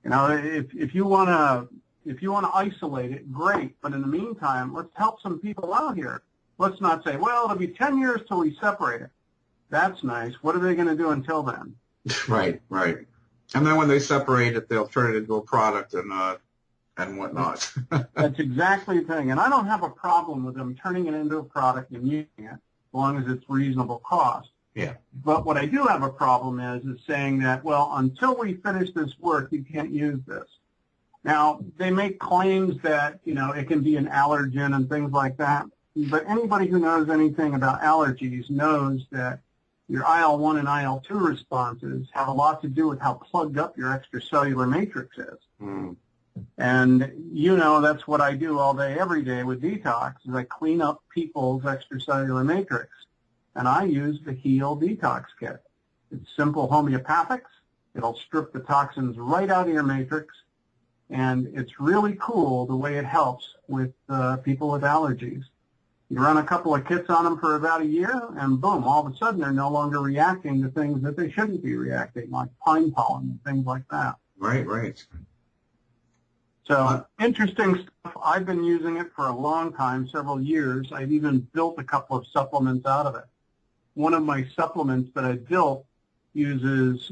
You know, if you want to isolate it, great. But in the meantime, let's help some people out here. Let's not say, well, it'll be 10 years till we separate it. That's nice. What are they going to do until then? Right, right. And then when they separate it, they'll turn it into a product and whatnot. That's exactly the thing. And I don't have a problem with them turning it into a product and using it, as long as it's reasonable cost. Yeah. But what I do have a problem is saying that, well, until we finish this work, you can't use this. Now, they make claims that, you know, it can be an allergen and things like that. But anybody who knows anything about allergies knows that your IL-1 and IL-2 responses have a lot to do with how plugged up your extracellular matrix is. Mm. And, you know, that's what I do all day, every day with Detox, is I clean up people's extracellular matrix. And I use the Heal Detox Kit. It's simple homeopathics. It'll strip the toxins right out of your matrix. And it's really cool the way it helps with people with allergies. You run a couple of kits on them for about a year, and boom, all of a sudden they're no longer reacting to things that they shouldn't be reacting, like pine pollen and things like that. Right, right. So interesting stuff. I've been using it for a long time, several years. I've even built a couple of supplements out of it. One of my supplements that I built uses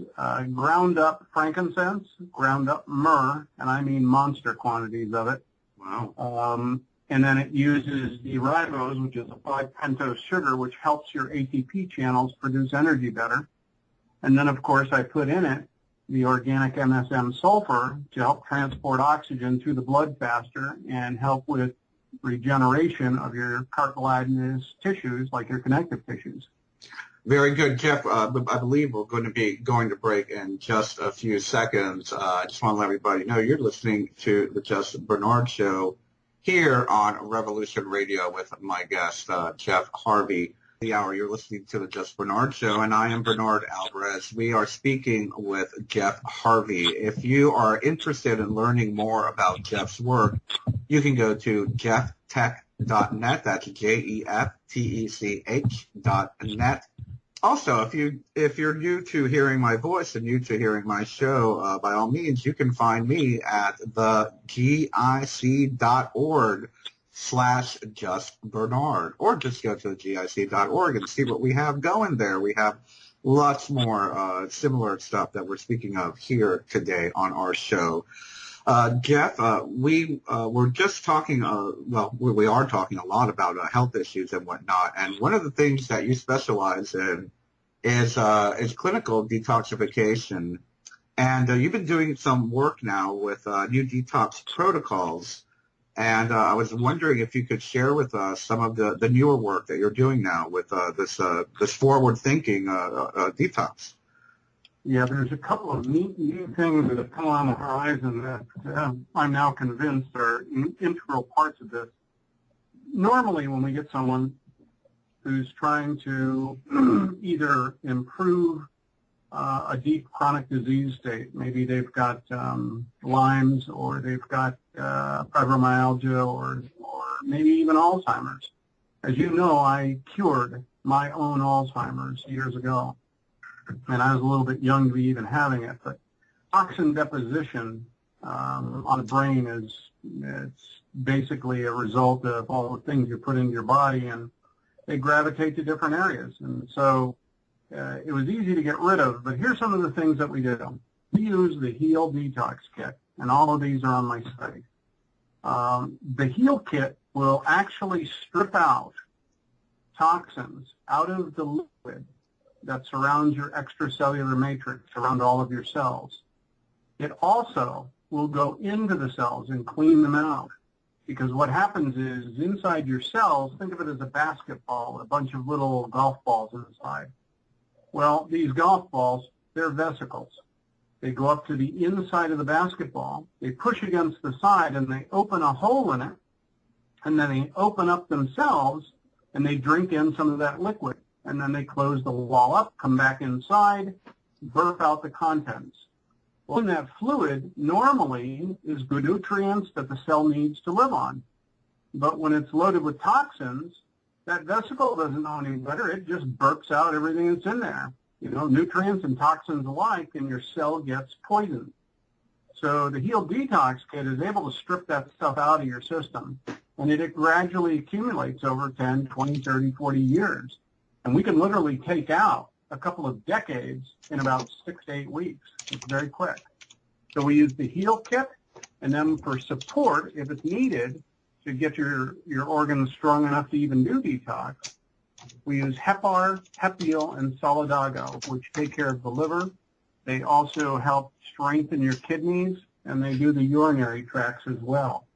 ground up frankincense, ground up myrrh, and I mean monster quantities of it. Wow. And then it uses the ribose, which is a 5-pentose sugar, which helps your ATP channels produce energy better. And then, of course, I put in it the organic MSM sulfur to help transport oxygen through the blood faster and help with regeneration of your cartilaginous tissues, like your connective tissues. Very good, Jef. I believe we're going to be going to break in just a few seconds. I just want to let everybody know you're listening to the Just Bernard Show here on Revolution Radio with my guest, Jef Harvey. The hour you're listening to the Just Bernard Show, and I am Bernard Alvarez. We are speaking with Jef Harvey. If you are interested in learning more about Jef's work, you can go to jeftech.net. That's JEFTECH.net. Also, if you're new to hearing my voice and new to hearing my show, by all means, you can find me at thegic.org/justbernard, or just go to thegic.org and see what we have going there. We have lots more similar stuff that we're speaking of here today on our show. Jef, we were just talking, we are talking a lot about health issues and whatnot, and one of the things that you specialize in is clinical detoxification, and you've been doing some work now with new detox protocols, and I was wondering if you could share with us some of the newer work that you're doing now with this forward-thinking detox. Yeah, there's a couple of neat things that have come on the horizon that I'm now convinced are integral parts of this. Normally, when we get someone who's trying to either improve a deep chronic disease state, maybe they've got Lyme's or they've got fibromyalgia or maybe even Alzheimer's. As you know, I cured my own Alzheimer's years ago. And I was a little bit young to be even having it, but toxin deposition on the brain it's basically a result of all the things you put into your body, and they gravitate to different areas. And so it was easy to get rid of, but here's some of the things that we do. We use the Heal Detox Kit, and all of these are on my site. The Heal Kit will actually strip out toxins out of the liquid that surrounds your extracellular matrix around all of your cells. It also will go into the cells and clean them out, because what happens is inside your cells, think of it as a basketball with a bunch of little golf balls inside. Well, these golf balls, they're vesicles. They go up to the inside of the basketball, they push against the side, and they open a hole in it, and then they open up themselves, and they drink in some of that liquid. And then they close the wall up, come back inside, burp out the contents. Well, in that fluid normally is good nutrients that the cell needs to live on. But when it's loaded with toxins, that vesicle doesn't know any better. It just burps out everything that's in there. You know, nutrients and toxins alike, and your cell gets poisoned. So the Heal Detox Kit is able to strip that stuff out of your system, and it gradually accumulates over 10, 20, 30, 40 years. And we can literally take out a couple of decades in about 6 to 8 weeks. It's very quick. So we use the Heal Kit, and then for support, if it's needed to get your organs strong enough to even do detox, we use Hepar, Hepial, and Solidago, which take care of the liver. They also help strengthen your kidneys, and they do the urinary tracts as well.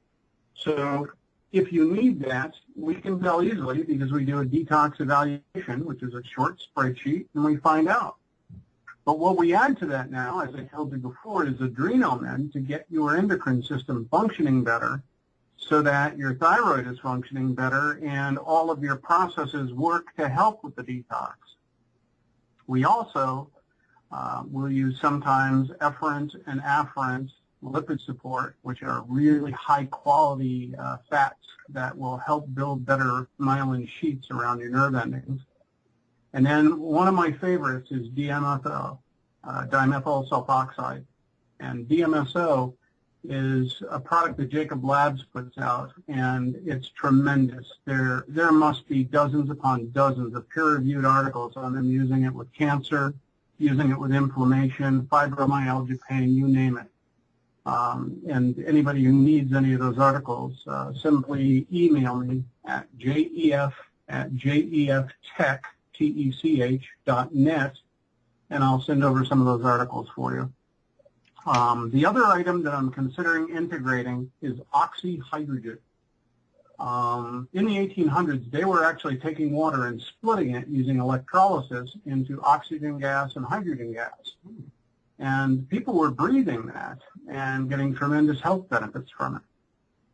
So if you need that, we can tell easily because we do a detox evaluation, which is a short spreadsheet, and we find out. But what we add to that now, as I told you before, is Adrenomen to get your endocrine system functioning better so that your thyroid is functioning better and all of your processes work to help with the detox. We also will use sometimes efferent and afferent lipid support, which are really high-quality fats that will help build better myelin sheets around your nerve endings. And then one of my favorites is DMSO, dimethyl sulfoxide. And DMSO is a product that Jacob Labs puts out, and it's tremendous. There must be dozens upon dozens of peer-reviewed articles on them using it with cancer, using it with inflammation, fibromyalgia pain, you name it. And anybody who needs any of those articles, simply email me at jef@jeftech.net, and I'll send over some of those articles for you. The other item that I'm considering integrating is oxyhydrogen. In the 1800s, they were actually taking water and splitting it using electrolysis into oxygen gas and hydrogen gas. And people were breathing that and getting tremendous health benefits from it.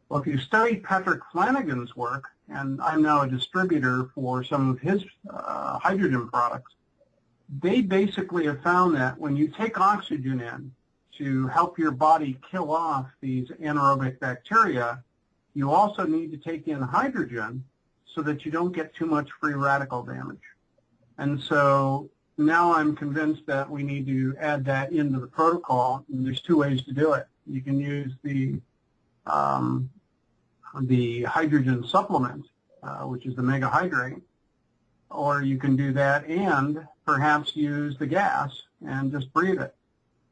Well, if you study Patrick Flanagan's work, and I'm now a distributor for some of his hydrogen products, they basically have found that when you take oxygen in to help your body kill off these anaerobic bacteria, you also need to take in hydrogen so that you don't get too much free radical damage. And so now I'm convinced that we need to add that into the protocol, and there's two ways to do it. You can use the hydrogen supplement, which is the mega hydrate, or you can do that and perhaps use the gas and just breathe it.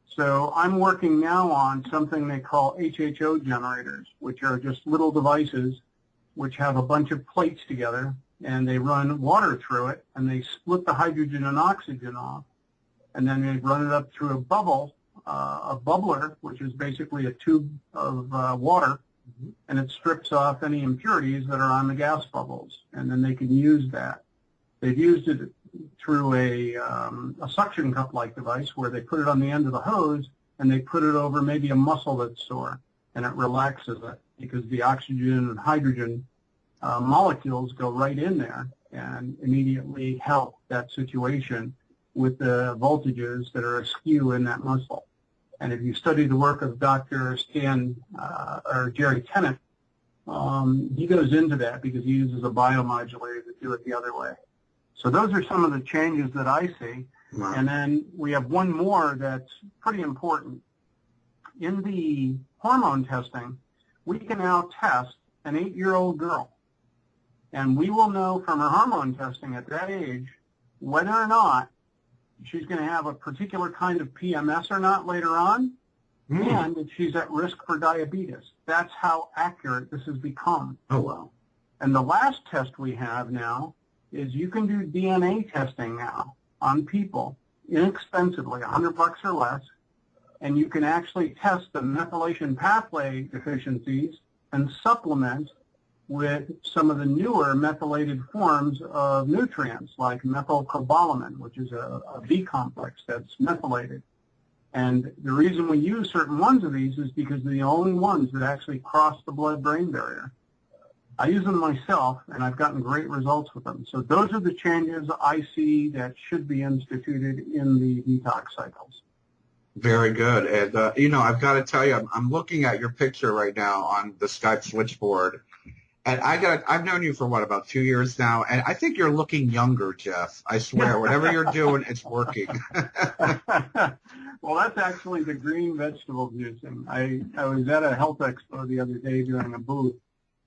So I'm working now on something they call HHO generators, which are just little devices which have a bunch of plates together, and they run water through it, and they split the hydrogen and oxygen off, and then they run it up through a bubbler, which is basically a tube of water, and it strips off any impurities that are on the gas bubbles, and then they can use that. They've used it through a suction cup-like device where they put it on the end of the hose, and they put it over maybe a muscle that's sore, and it relaxes it because the oxygen and hydrogen molecules go right in there and immediately help that situation with the voltages that are askew in that muscle. And if you study the work of Dr. Jerry Tennant, he goes into that because he uses a biomodulator to do it the other way. So those are some of the changes that I see. Wow. And then we have one more that's pretty important. In the hormone testing, we can now test an 8-year-old girl. And we will know from her hormone testing at that age whether or not she's going to have a particular kind of PMS or not later on, and if she's at risk for diabetes. That's how accurate this has become. Oh, wow. And the last test we have now is you can do DNA testing now on people inexpensively, $100 or less, and you can actually test the methylation pathway deficiencies and supplement with some of the newer methylated forms of nutrients like methylcobalamin, which is a B complex that's methylated. And the reason we use certain ones of these is because they're the only ones that actually cross the blood-brain barrier. I use them myself, and I've gotten great results with them. So those are the changes I see that should be instituted in the detox cycles. Very good. And, I've got to tell you, I'm looking at your picture right now on the Skype switchboard. And I've known you for, about 2 years now, and I think you're looking younger, Jef. I swear, whatever you're doing, it's working. Well, that's actually the green vegetable juicing. I was at a health expo the other day during a booth,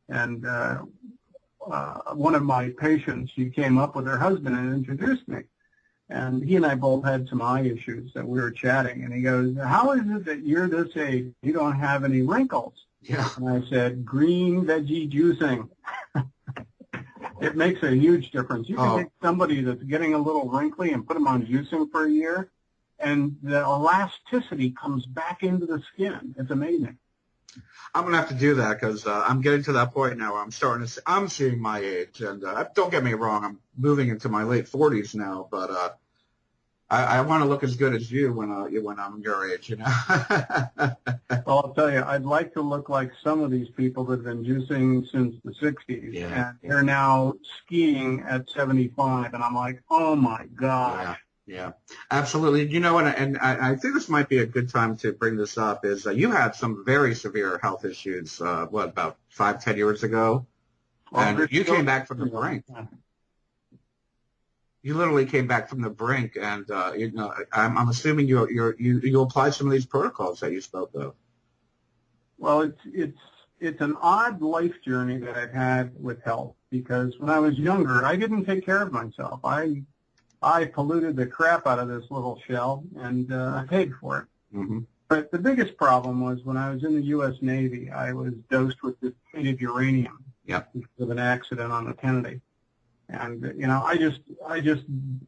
and one of my patients, she came up with her husband and introduced me. And he and I both had some eye issues that we were chatting, and he goes, "How is it that you're this age, you don't have any wrinkles?" Yeah. And I said, green veggie juicing. It makes a huge difference. You can take somebody that's getting a little wrinkly and put them on juicing for a year, and the elasticity comes back into the skin. It's amazing. I'm going to have to do that because I'm getting to that point now where I'm seeing my age. And don't get me wrong, I'm moving into my late 40s now, but I want to look as good as you when I'm your age, Well, I'll tell you, I'd like to look like some of these people that have been juicing since the 60s, and they're now skiing at 75, and I'm like, oh my gosh. Yeah, absolutely. And I think this might be a good time to bring this up, is you had some very severe health issues, about 5-10 years ago? And you came back from the brink. You literally came back from the brink, and I'm assuming you applied some of these protocols that you spoke of. Well, it's an odd life journey that I've had with health, because when I was younger, I didn't take care of myself. I polluted the crap out of this little shell, and I paid for it. Mm-hmm. But the biggest problem was when I was in the U.S. Navy, I was dosed with depleted uranium because of an accident on the Kennedy. And,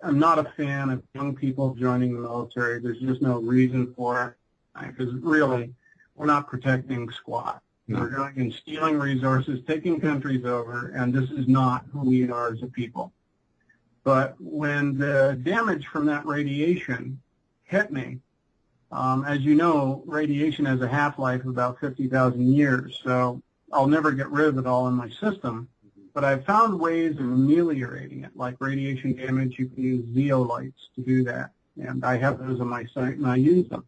I'm not a fan of young people joining the military. There's just no reason for it, because really, we're not protecting squat. No. We're going and stealing resources, taking countries over, and this is not who we are as a people. But when the damage from that radiation hit me, as you know, radiation has a half-life of about 50,000 years, so I'll never get rid of it all in my system. But I've found ways of ameliorating it, like radiation damage. You can use zeolites to do that, and I have those on my site, and I use them.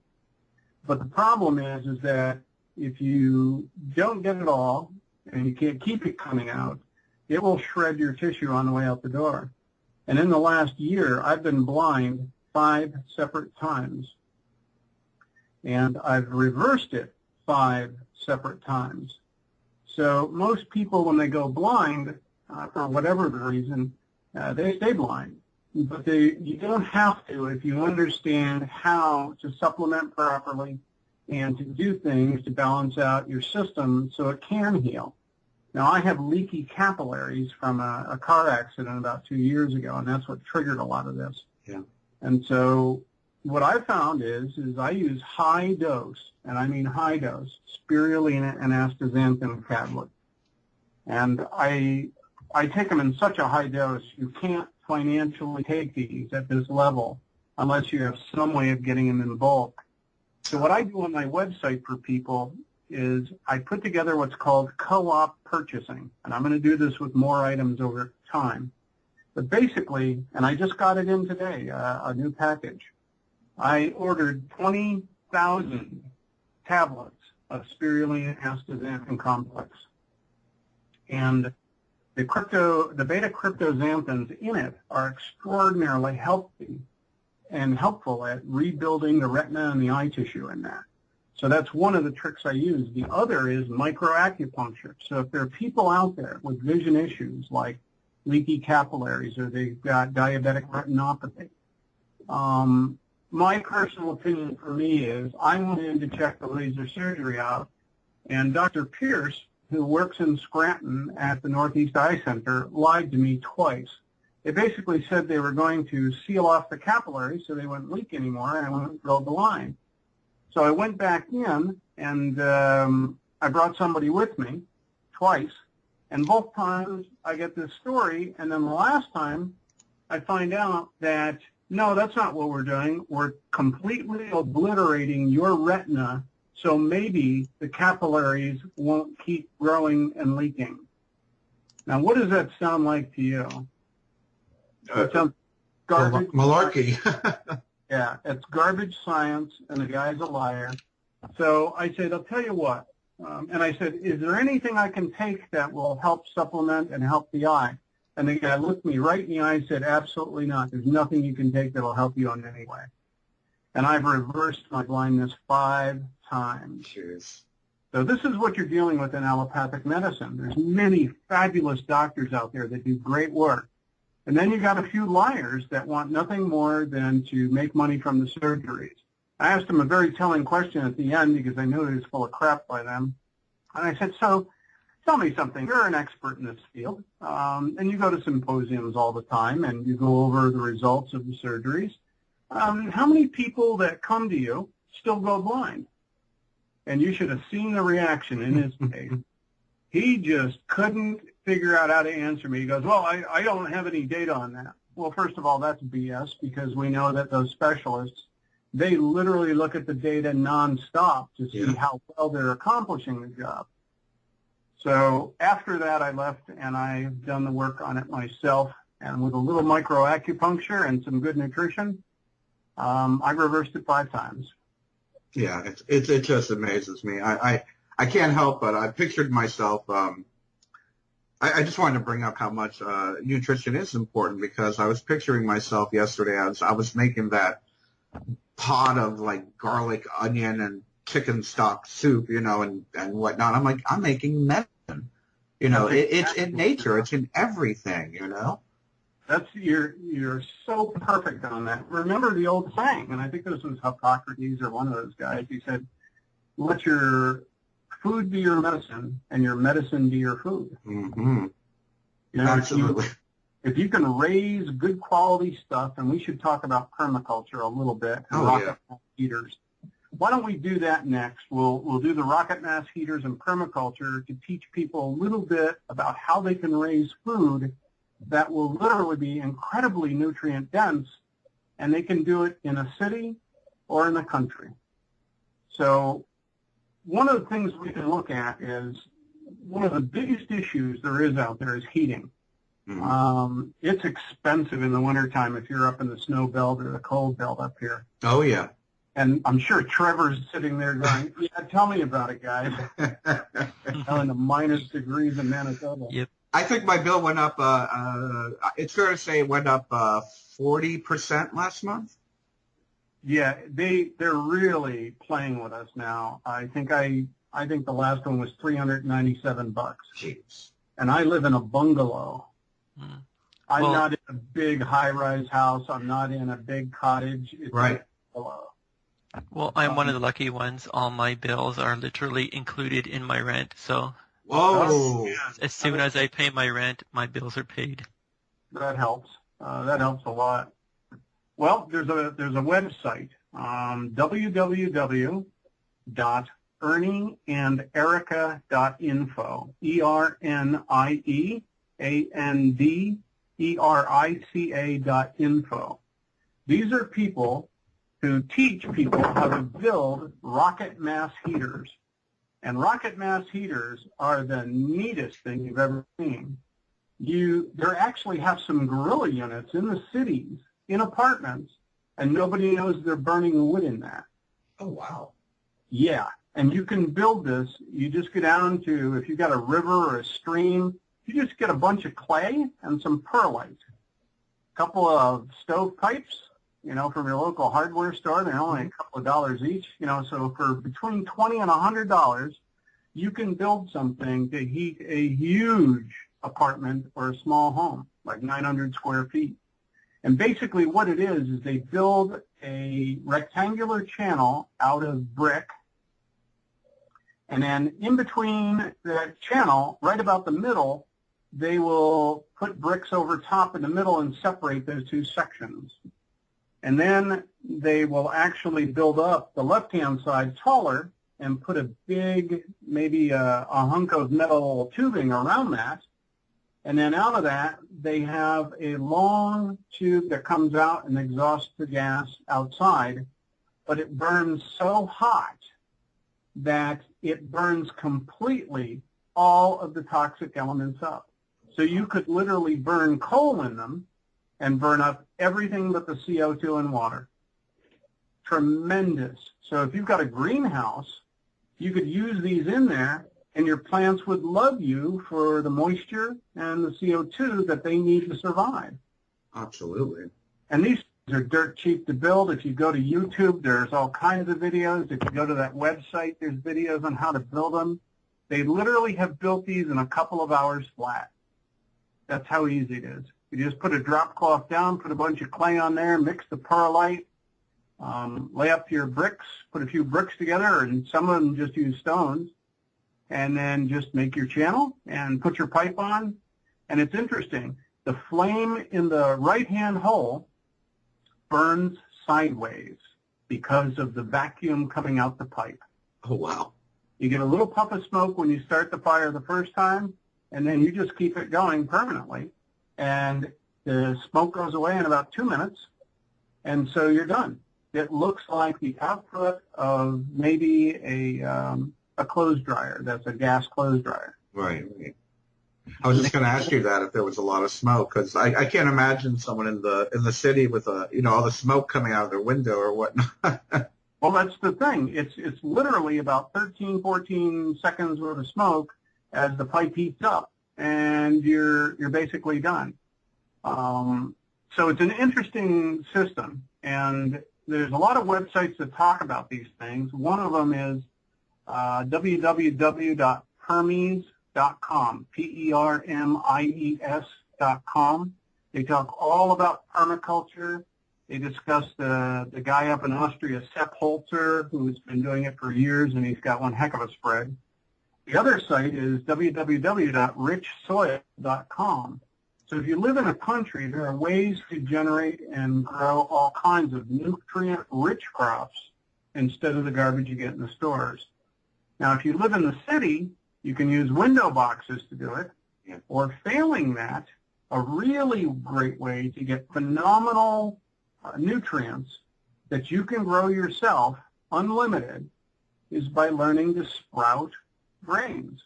But the problem is that if you don't get it all, and you can't keep it coming out, it will shred your tissue on the way out the door. And in the last year, I've been blind 5 separate times, and I've reversed it 5 separate times. So most people, when they go blind, for whatever the reason, they stay blind. but you don't have to if you understand how to supplement properly and to do things to balance out your system so it can heal. Now, I have leaky capillaries from a car accident about 2 years ago, and that's what triggered a lot of this. Yeah. And so what I found is I use high dose, and I mean high dose, spirulina and astaxanthin tablet. And I take them in such a high dose, you can't financially take these at this level unless you have some way of getting them in bulk. So what I do on my website for people is I put together what's called co-op purchasing, and I'm going to do this with more items over time. But basically, and I just got it in today, a new package, I ordered 20,000 tablets of spirulina astaxanthin complex. And the beta cryptoxanthins in it are extraordinarily healthy and helpful at rebuilding the retina and the eye tissue in that. So that's one of the tricks I use. The other is microacupuncture. So if there are people out there with vision issues like leaky capillaries or they've got diabetic retinopathy, my personal opinion for me is I went in to check the laser surgery out, and Dr. Pierce, who works in Scranton at the Northeast Eye Center, lied to me twice. They basically said they were going to seal off the capillaries so they wouldn't leak anymore, and I wouldn't drill the line. So I went back in, and I brought somebody with me twice, and both times I get this story, and then the last time I find out that, no, that's not what we're doing. We're completely obliterating your retina so maybe the capillaries won't keep growing and leaking. Now, what does that sound like to you? It sounds garbage. Malarkey. Yeah, it's garbage science, and the guy's a liar. So I said, I'll tell you what. And I said, is there anything I can take that will help supplement and help the eye? And the guy looked me right in the eye and said, absolutely not. There's nothing you can take that will help you in any way. And I've reversed my blindness 5 times. Cheers. So this is what you're dealing with in allopathic medicine. There's many fabulous doctors out there that do great work. And then you got a few liars that want nothing more than to make money from the surgeries. I asked them a very telling question at the end because I knew it was full of crap by them. And I said, so tell me something. You're an expert in this field, and you go to symposiums all the time, and you go over the results of the surgeries. How many people that come to you still go blind? And you should have seen the reaction in his face. He just couldn't figure out how to answer me. He goes, well, I don't have any data on that. Well, first of all, that's BS because we know that those specialists, they literally look at the data nonstop to see how well they're accomplishing the job. So after that, I left, and I've done the work on it myself. And with a little microacupuncture and some good nutrition, I've reversed it 5 times. Yeah, it just amazes me. I can't help but I pictured myself. I just wanted to bring up how much nutrition is important because I was picturing myself yesterday as I was making that pot of like garlic, onion, and chicken stock soup, and whatnot. I'm like, I'm making medicine. It's in nature. It's in everything. That's you're so perfect on that. Remember the old saying, and I think this was Hippocrates or one of those guys. He said, "Let your food be your medicine, and your medicine be your food." Mm-hmm. Absolutely. If you can raise good quality stuff, and we should talk about permaculture a little bit, and rocket mass heaters. Why don't we do that next? We'll do the rocket mass heaters and permaculture to teach people a little bit about how they can raise food that will literally be incredibly nutrient dense, and they can do it in a city or in the country. So one of the things we can look at is one of the biggest issues there is out there is heating. Mm-hmm. It's expensive in the wintertime if you're up in the snow belt or the cold belt up here. Oh, yeah. And I'm sure Trevor's sitting there going, yeah, tell me about it, guys. In the minus degrees in Manitoba. Yep. I think my bill went up, it's fair to say it went up 40% last month. Yeah, they're really playing with us now. I think the last one was $397. Jeez. And I live in a bungalow. I'm not in a big high-rise house. I'm not in a big cottage. It's Right. Well, I'm one of the lucky ones. All my bills are literally included in my rent. So Whoa. as soon as I pay my rent, my bills are paid. That helps. That helps a lot. Well, there's a website, www.ernieanderica.info, ERNIEANDERICA.info. These are people who teach people how to build rocket mass heaters. And rocket mass heaters are the neatest thing you've ever seen. There actually have some guerrilla units in the cities, in apartments, and nobody knows they're burning wood in that. Oh, wow. Yeah, and you can build this. You just go down to, if you've got a river or a stream, you just get a bunch of clay and some perlite, a couple of stovepipes, from your local hardware store. They're only a couple of dollars each, so for between $20 and $100, you can build something to heat a huge apartment or a small home, like 900 square feet. And basically what it is they build a rectangular channel out of brick, and then in between that channel, right about the middle, they will put bricks over top in the middle and separate those two sections. And then they will actually build up the left-hand side taller and put a big, maybe a hunk of metal tubing around that. And then out of that, they have a long tube that comes out and exhausts the gas outside, but it burns so hot that it burns completely all of the toxic elements up. So you could literally burn coal in them and burn up everything but the CO2 and water. Tremendous. So if you've got a greenhouse, you could use these in there, and your plants would love you for the moisture and the CO2 that they need to survive. Absolutely. And these are dirt cheap to build. If you go to YouTube, there's all kinds of videos. If you go to that website, there's videos on how to build them. They literally have built these in a couple of hours flat. That's how easy it is. You just put a drop cloth down, put a bunch of clay on there, mix the perlite, lay up your bricks, put a few bricks together, and some of them just use stones, and then just make your channel and put your pipe on. And it's interesting. The flame in the right-hand hole burns sideways because of the vacuum coming out the pipe. Oh, wow. You get a little puff of smoke when you start the fire the first time, and then you just keep it going permanently. And the smoke goes away in about 2 minutes, and so you're done. It looks like the output of maybe a clothes dryer. That's a gas clothes dryer. Right. I was just going to ask you that if there was a lot of smoke, because I can't imagine someone in the city with all the smoke coming out of their window or whatnot. Well, that's the thing. It's literally about 13, 14 seconds worth of smoke as the pipe heats up, and you're basically done. So it's an interesting system, and there's a lot of websites that talk about these things. One of them is www.permies.com, PERMIES.com. They talk all about permaculture. They discuss the guy up in Austria, Sepp Holzer, who's been doing it for years, and he's got one heck of a spread. The other site is www.richsoil.com. So if you live in a country, there are ways to generate and grow all kinds of nutrient-rich crops instead of the garbage you get in the stores. Now, if you live in the city, you can use window boxes to do it, or failing that, a really great way to get phenomenal nutrients that you can grow yourself, unlimited, is by learning to sprout grains.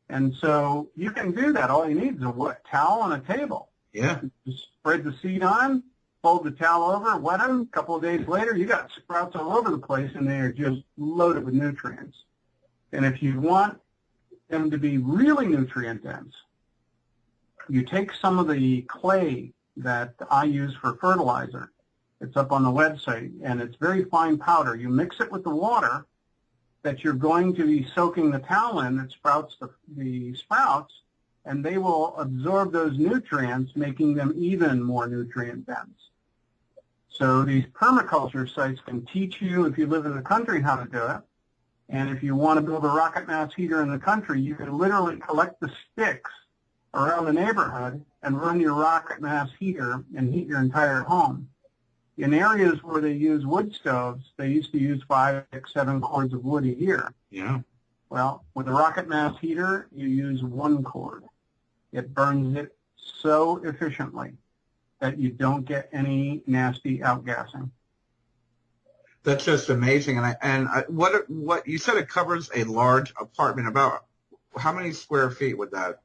And so you can do that. All you need is a wet towel and a table. Yeah. Just spread the seed on, fold the towel over, wet them. A couple of days later, you got sprouts all over the place, and they are just loaded with nutrients. And if you want them to be really nutrient dense, you take some of the clay that I use for fertilizer. It's up on the website, and it's very fine powder. You mix it with the water that you're going to be soaking the towel in that sprouts the sprouts, and they will absorb those nutrients, making them even more nutrient dense. So these permaculture sites can teach you, if you live in the country, how to do it. And if you want to build a rocket mass heater in the country, you can literally collect the sticks around the neighborhood and run your rocket mass heater and heat your entire home. In areas where they use wood stoves, they used to use 5, 6, 7 cords of wood a year. Yeah. Well, with a rocket mass heater, you use 1 cord. It burns it so efficiently that you don't get any nasty outgassing. That's just amazing. And what you said, it covers a large apartment. About how many square feet would that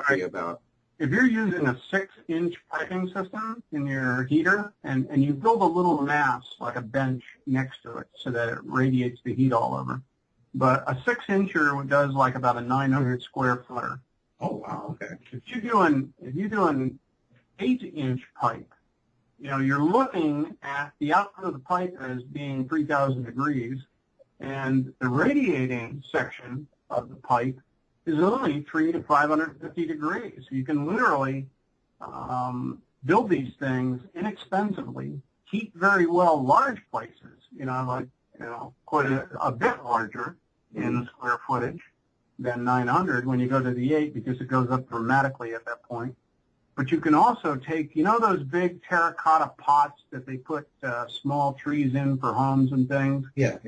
be about? If you're using a 6-inch piping system in your heater and you build a little mass like a bench next to it so that it radiates the heat all over. But a 6-incher does like about a 900 square footer. Oh wow, okay. If you do an 8-inch pipe, you know, you're looking at the output of the pipe as being 3,000 degrees, and the radiating section of the pipe is only 300 to 550 degrees. You can literally build these things inexpensively, heat very well large places, quite a bit larger in square footage than 900 when you go to the 8, because it goes up dramatically at that point. But you can also take, those big terracotta pots that they put small trees in for homes and things? Yeah.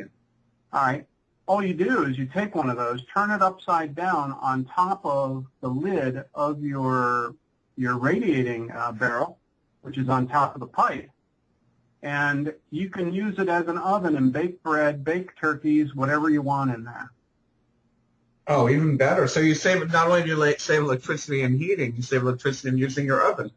All right. All you do is you take one of those, turn it upside down on top of the lid of your radiating barrel, which is on top of the pipe, and you can use it as an oven and bake bread, bake turkeys, whatever you want in there. Oh, even better. So you save, not only do you save electricity and heating, you save electricity in using your oven.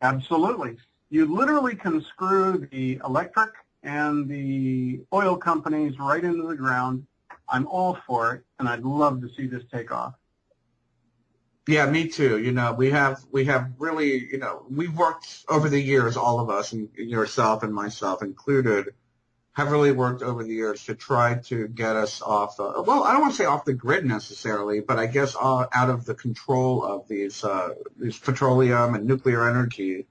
Absolutely. You literally can screw the electric and the oil companies right into the ground. I'm all for it, and I'd love to see this take off. Yeah, me too. We have really, we've worked over the years, all of us, and yourself and myself included, have really worked over the years to try to get us off, well, I don't want to say off the grid necessarily, but I guess out of the control of these petroleum and nuclear energy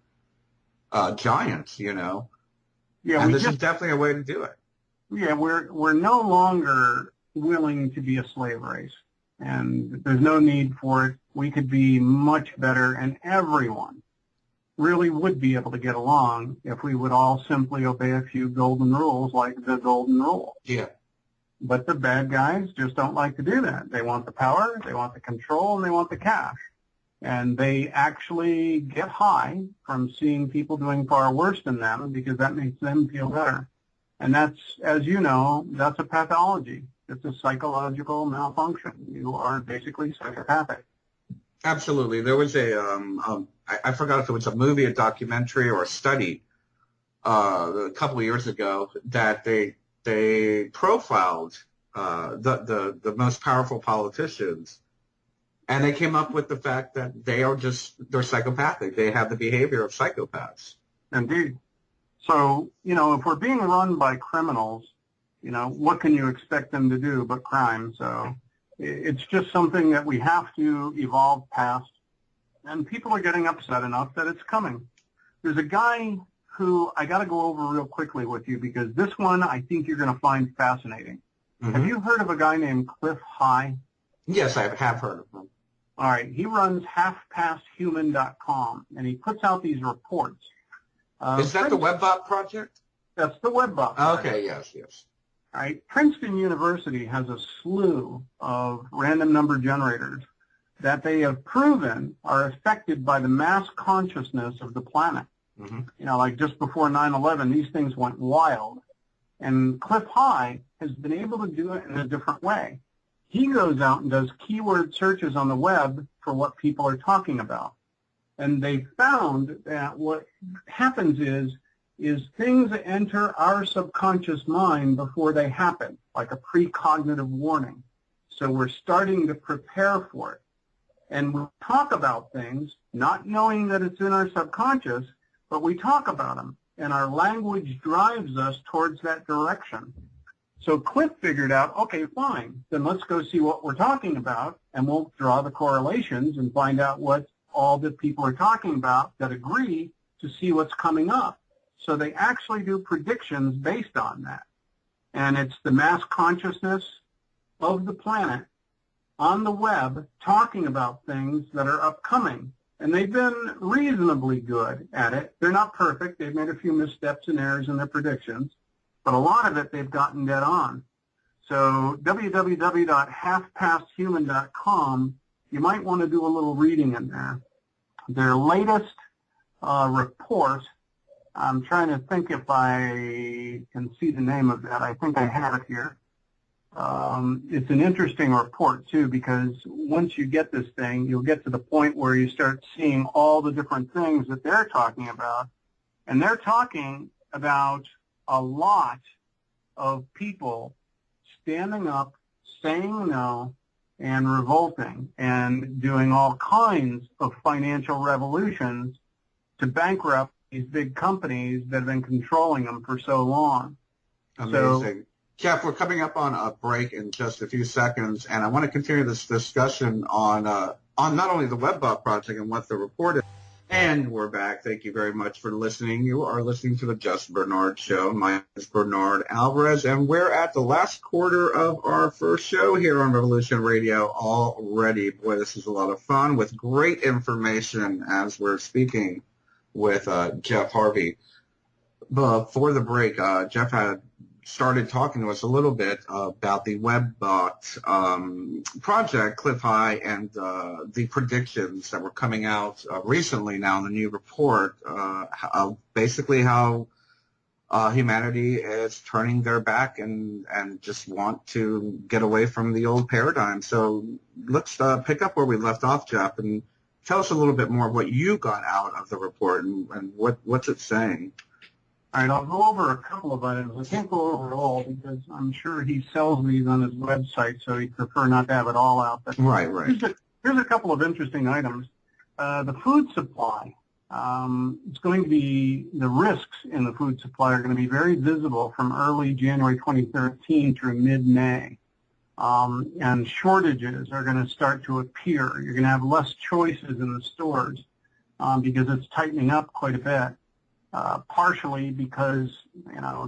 giants, Yeah, and this is definitely a way to do it. Yeah, we're no longer willing to be a slave race, and there's no need for it. We could be much better, and everyone really would be able to get along if we would all simply obey a few golden rules, like the golden rule. Yeah. But the bad guys just don't like to do that. They want the power, they want the control, and they want the cash. And they actually get high from seeing people doing far worse than them, because that makes them feel better. And that's, as you know, that's a pathology. It's a psychological malfunction. You are basically psychopathic. Absolutely. There was I forgot if it was a movie, a documentary, or a study a couple of years ago that they profiled the most powerful politicians, and they came up with the fact that they're psychopathic. They have the behavior of psychopaths. Indeed. So, if we're being run by criminals, what can you expect them to do but crime? So it's just something that we have to evolve past, and people are getting upset enough that it's coming. There's a guy who I got to go over real quickly with you, because this one I think you're going to find fascinating. Mm-hmm. Have you heard of a guy named Cliff High? Yes, I have heard of him. All right. He runs halfpasthuman.com, and he puts out these reports. Is that the WebBot project? That's the WebBot project. Okay, yes. All right. Princeton University has a slew of random number generators that they have proven are affected by the mass consciousness of the planet. Mm-hmm. Like just before 9/11, these things went wild. And Cliff High has been able to do it in a different way. He goes out and does keyword searches on the web for what people are talking about. And they found that what happens is things enter our subconscious mind before they happen, like a precognitive warning. So we're starting to prepare for it. And we talk about things, not knowing that it's in our subconscious, but we talk about them. And our language drives us towards that direction. So Clint figured out, okay, fine, then let's go see what we're talking about, and we'll draw the correlations and find out what all the people are talking about that agree to see what's coming up. So they actually do predictions based on that. And it's the mass consciousness of the planet on the web talking about things that are upcoming. And they've been reasonably good at it. They're not perfect. They've made a few missteps and errors in their predictions. But a lot of it they've gotten dead on. So www.halfpasthuman.com, you might want to do a little reading in there. Their latest report, I'm trying to think if I can see the name of that. I think I have it here. It's an interesting report, too, because once you get this thing, you'll get to the point where you start seeing all the different things that they're talking about. And they're talking about a lot of people standing up, saying no, and revolting, and doing all kinds of financial revolutions to bankrupt these big companies that have been controlling them for so long. Amazing. Jef, we're coming up on a break in just a few seconds, and I want to continue this discussion on not only the WebBot project and what the report is. And we're back. Thank you very much for listening. You are listening to the Just Bernard Show. My name is Bernard Alvarez, and we're at the last quarter of our first show here on Revolution Radio already. Boy, this is a lot of fun with great information as we're speaking with Jef Harvey. Before the break, Jef had started talking to us a little bit about the WebBot project, Cliff High, and the predictions that were coming out recently now in the new report, basically how humanity is turning their back and just want to get away from the old paradigm. So let's pick up where we left off, Jef, and tell us a little bit more of what you got out of the report and what's it saying. All right, I'll go over a couple of items. I can't go over it all because I'm sure he sells these on his website, so he'd prefer not to have it all out. But right. Here's a couple of interesting items. The food supply. It's going to be, the risks in the food supply are going to be very visible from early January 2013 through mid-May. And shortages are going to start to appear. You're going to have less choices in the stores because it's tightening up quite a bit. Partially because,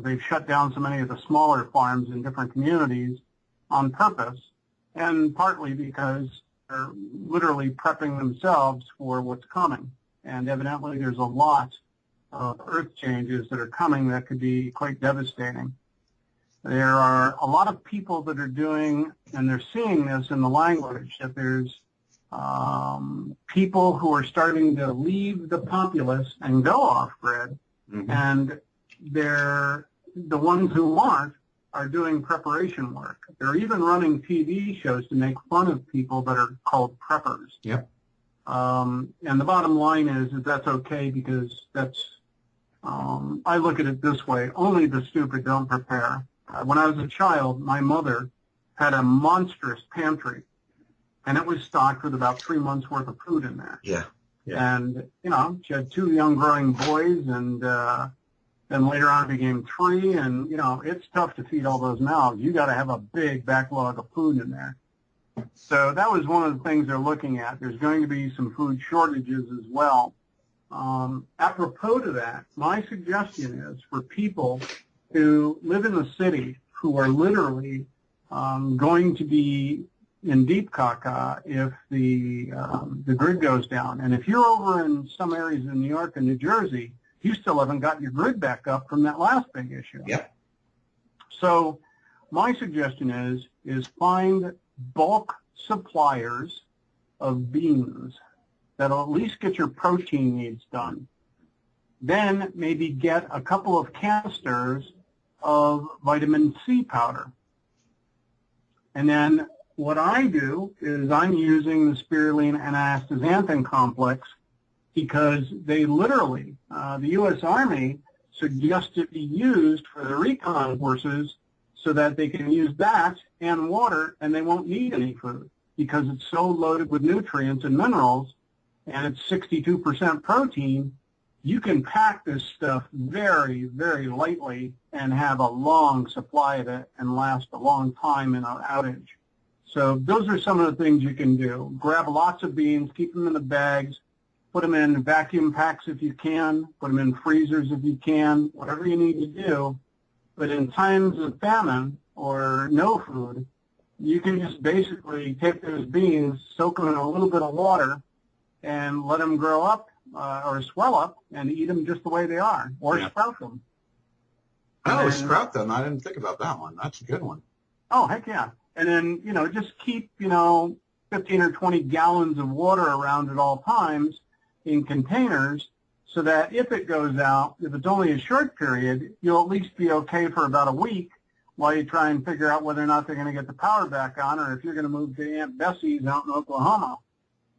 they've shut down so many of the smaller farms in different communities on purpose, and partly because they're literally prepping themselves for what's coming. And evidently there's a lot of earth changes that are coming that could be quite devastating. There are a lot of people that are doing, and they're seeing this in the language, that there's people who are starting to leave the populace and go off-grid, and the ones who aren't are doing preparation work. They're even running TV shows to make fun of people that are called preppers. Yep. And the bottom line is that's okay because that's, I look at it this way, only the stupid don't prepare. When I was a child, my mother had a monstrous pantry. And it was stocked with about 3 months' worth of food in there. Yeah. And, she had 2 young growing boys, and then later on it became 3. And, it's tough to feed all those mouths. You got to have a big backlog of food in there. So that was one of the things they're looking at. There's going to be some food shortages as well. Apropos to that, my suggestion is for people who live in the city who are literally going to be in deep caca if the grid goes down. And if you're over in some areas in New York and New Jersey, you still haven't got your grid back up from that last big issue. Yep. So my suggestion is find bulk suppliers of beans that'll at least get your protein needs done. Then maybe get a couple of canisters of vitamin C powder. And then what I do is I'm using the spirulina and astaxanthin complex because they literally, the U.S. Army suggests it be used for the recon forces so that they can use that and water and they won't need any food because it's so loaded with nutrients and minerals and it's 62% protein. you can pack this stuff very, very lightly and have a long supply of it and last a long time in an outage. So those are some of the things you can do. Grab lots of beans, keep them in the bags, put them in vacuum packs if you can, put them in freezers if you can, whatever you need to do. But in times of famine or no food, you can just basically take those beans, soak them in a little bit of water, and let them grow up or swell up and eat them just the way they are, or sprout them. Oh, sprout them. I didn't think about that one. That's a good one. Oh, heck yeah. And then, just keep, 15 or 20 gallons of water around at all times in containers so that if it goes out, if it's only a short period, you'll at least be okay for about a week while you try and figure out whether or not they're going to get the power back on or if you're going to move to Aunt Bessie's out in Oklahoma.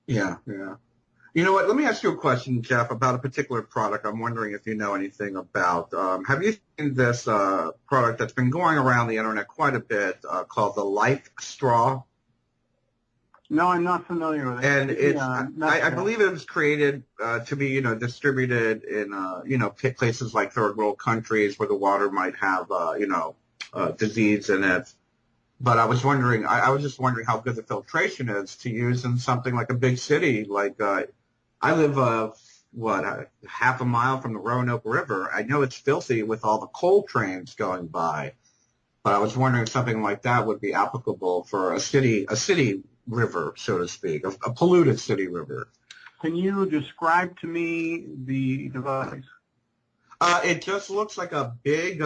Yeah, yeah. You know what? Let me ask you a question, Jeff, about a particular product. I'm wondering if you know anything about. Have you seen this product that's been going around the internet quite a bit called the Life Straw? No, I'm not familiar with it. And it's, I believe it was created to be, distributed in, places like third world countries where the water might have, disease in it. But I was just wondering how good the filtration is to use in something like a big city. Like, I live, half a mile from the Roanoke River. I know it's filthy with all the coal trains going by. But I was wondering if something like that would be applicable for a city river, so to speak, a polluted city river. Can you describe to me the device? It just looks like a big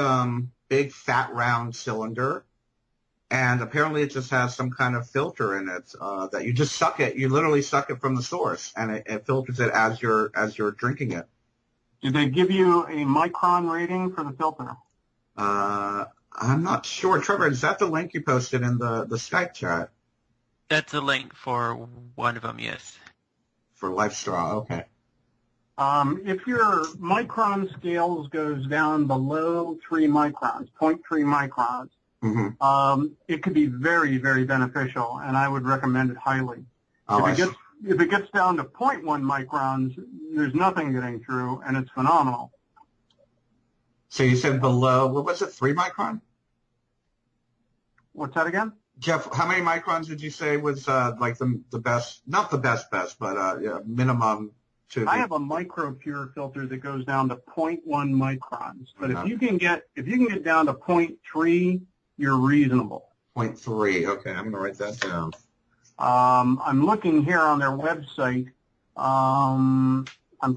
fat round cylinder, and apparently it just has some kind of filter in it that you just suck it. You literally suck it from the source, and it filters it as you're drinking it. Did they give you a micron rating for the filter? I'm not sure. Trevor, is that the link you posted in the Skype chat? That's a link for one of them, yes. For Life Straw, okay. If your micron scales goes down below 3 microns, 0.3 microns, it could be very, very beneficial, and I would recommend it highly. If it gets down to 0.1 microns, there's nothing getting through, and it's phenomenal. So you said below, what was it, 3 micron? What's that again? Jeff, how many microns did you say was like the best, not the best, but minimum to? I have a micro pure filter that goes down to 0.1 microns. But if you can get down to 0.3, you're reasonable. 0.3, okay, I'm going to write that down. I'm looking here on their website. I'm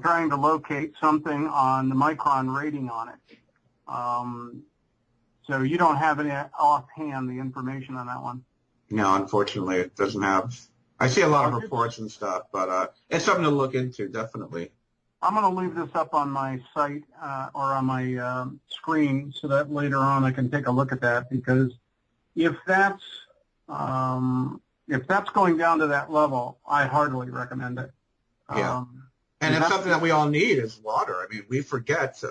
trying to locate something on the micron rating on it. So you don't have any offhand the information on that one? No, unfortunately, it doesn't have. I see a lot of reports and stuff, but it's something to look into, definitely. I'm going to leave this up on my site or on my screen so that later on I can take a look at that, because if that's going down to that level, I heartily recommend it. Yeah. And it's something that we all need is water. I mean, we forget.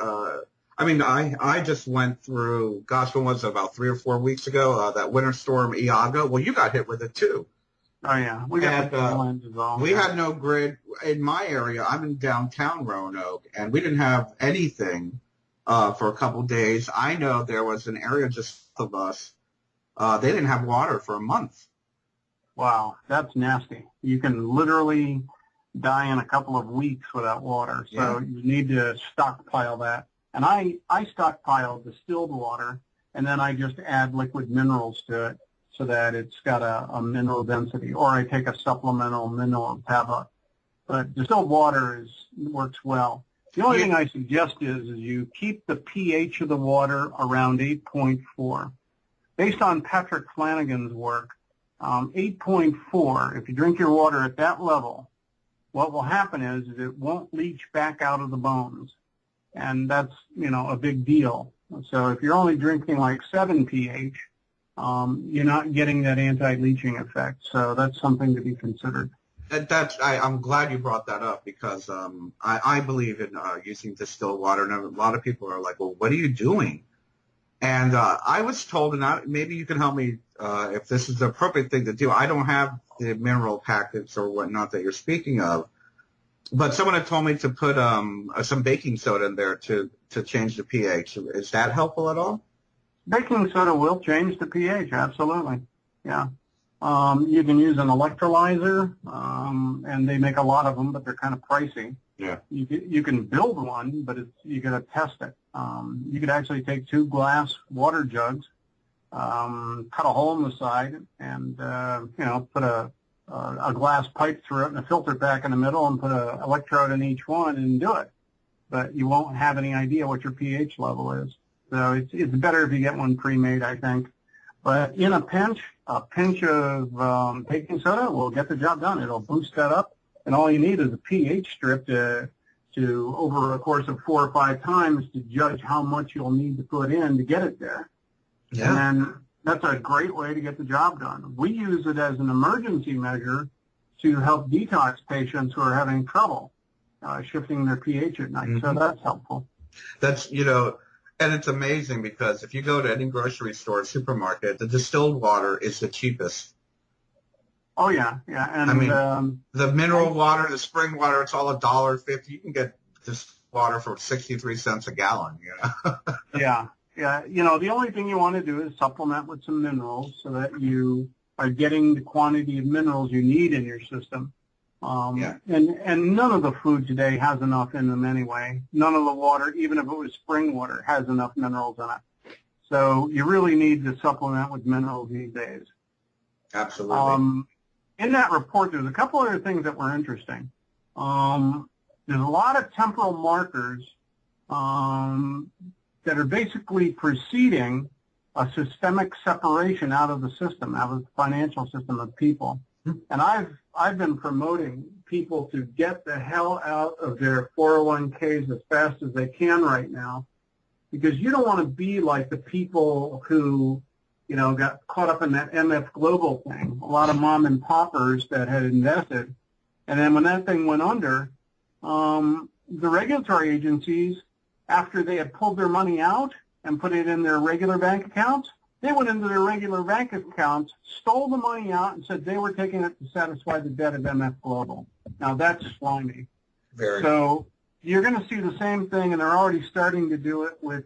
I just went through, gosh, when was it, about 3 or 4 weeks ago, that winter storm Iago. Well, you got hit with it too. Oh, yeah. We had no grid. In my area, I'm in downtown Roanoke, and we didn't have anything for a couple days. I know there was an area just south of us. They didn't have water for a month. Wow, that's nasty. You can literally die in a couple of weeks without water, so you need to stockpile that. And I stockpile distilled water, and then I just add liquid minerals to it so that it's got a mineral density, or I take a supplemental mineral tablet. But distilled water works well. The only thing I suggest is you keep the pH of the water around 8.4. Based on Patrick Flanagan's work, 8.4, if you drink your water at that level, what will happen is it won't leach back out of the bones. And that's, a big deal. So if you're only drinking like 7 pH, you're not getting that anti-leaching effect. So that's something to be considered. I'm glad you brought that up, because I believe in using distilled water, and a lot of people are like, well, what are you doing? And I was told, and maybe you can help me if this is the appropriate thing to do. I don't have the mineral packets or whatnot that you're speaking of, But someone had told me to put some baking soda in there to change the pH. Is that helpful at all? Baking soda will change the pH, absolutely. Yeah. You can use an electrolyzer, and they make a lot of them, but they're kind of pricey. Yeah. You can build one, but you got to test it. You could actually take 2 glass water jugs, cut a hole in the side, and put a glass pipe through it and a filter pack in the middle, and put an electrode in each one and do it. But you won't have any idea what your pH level is. So it's better if you get one pre-made, I think. But in a pinch of baking soda will get the job done. It'll boost that up, and all you need is a pH strip to over a course of 4 or 5 times to judge how much you'll need to put in to get it there. Yeah. And then that's a great way to get the job done. We use it as an emergency measure to help detox patients who are having trouble shifting their pH at night. Mm-hmm. So that's helpful. That's, and it's amazing because if you go to any grocery store or supermarket, the distilled water is the cheapest. Oh, yeah, yeah. And I mean, the mineral water, the spring water, it's all $1.50. You can get this water for 63 cents a gallon, Yeah, yeah. The only thing you want to do is supplement with some minerals so that you are getting the quantity of minerals you need in your system. And none of the food today has enough in them anyway. None of the water, even if it was spring water, has enough minerals in it. So you really need to supplement with minerals these days. Absolutely. In that report, there's a couple other things that were interesting. There's a lot of temporal markers that are basically preceding a systemic separation out of the system, out of the financial system of people. And I've been promoting people to get the hell out of their 401ks as fast as they can right now, because you don't want to be like the people who, got caught up in that MF Global thing. A lot of mom and poppers that had invested, and then when that thing went under, the regulatory agencies, after they had pulled their money out and put it in their regular bank accounts, they went into their regular bank accounts, stole the money out, and said they were taking it to satisfy the debt of MF Global. Now, that's slimy. So you're going to see the same thing, and they're already starting to do it with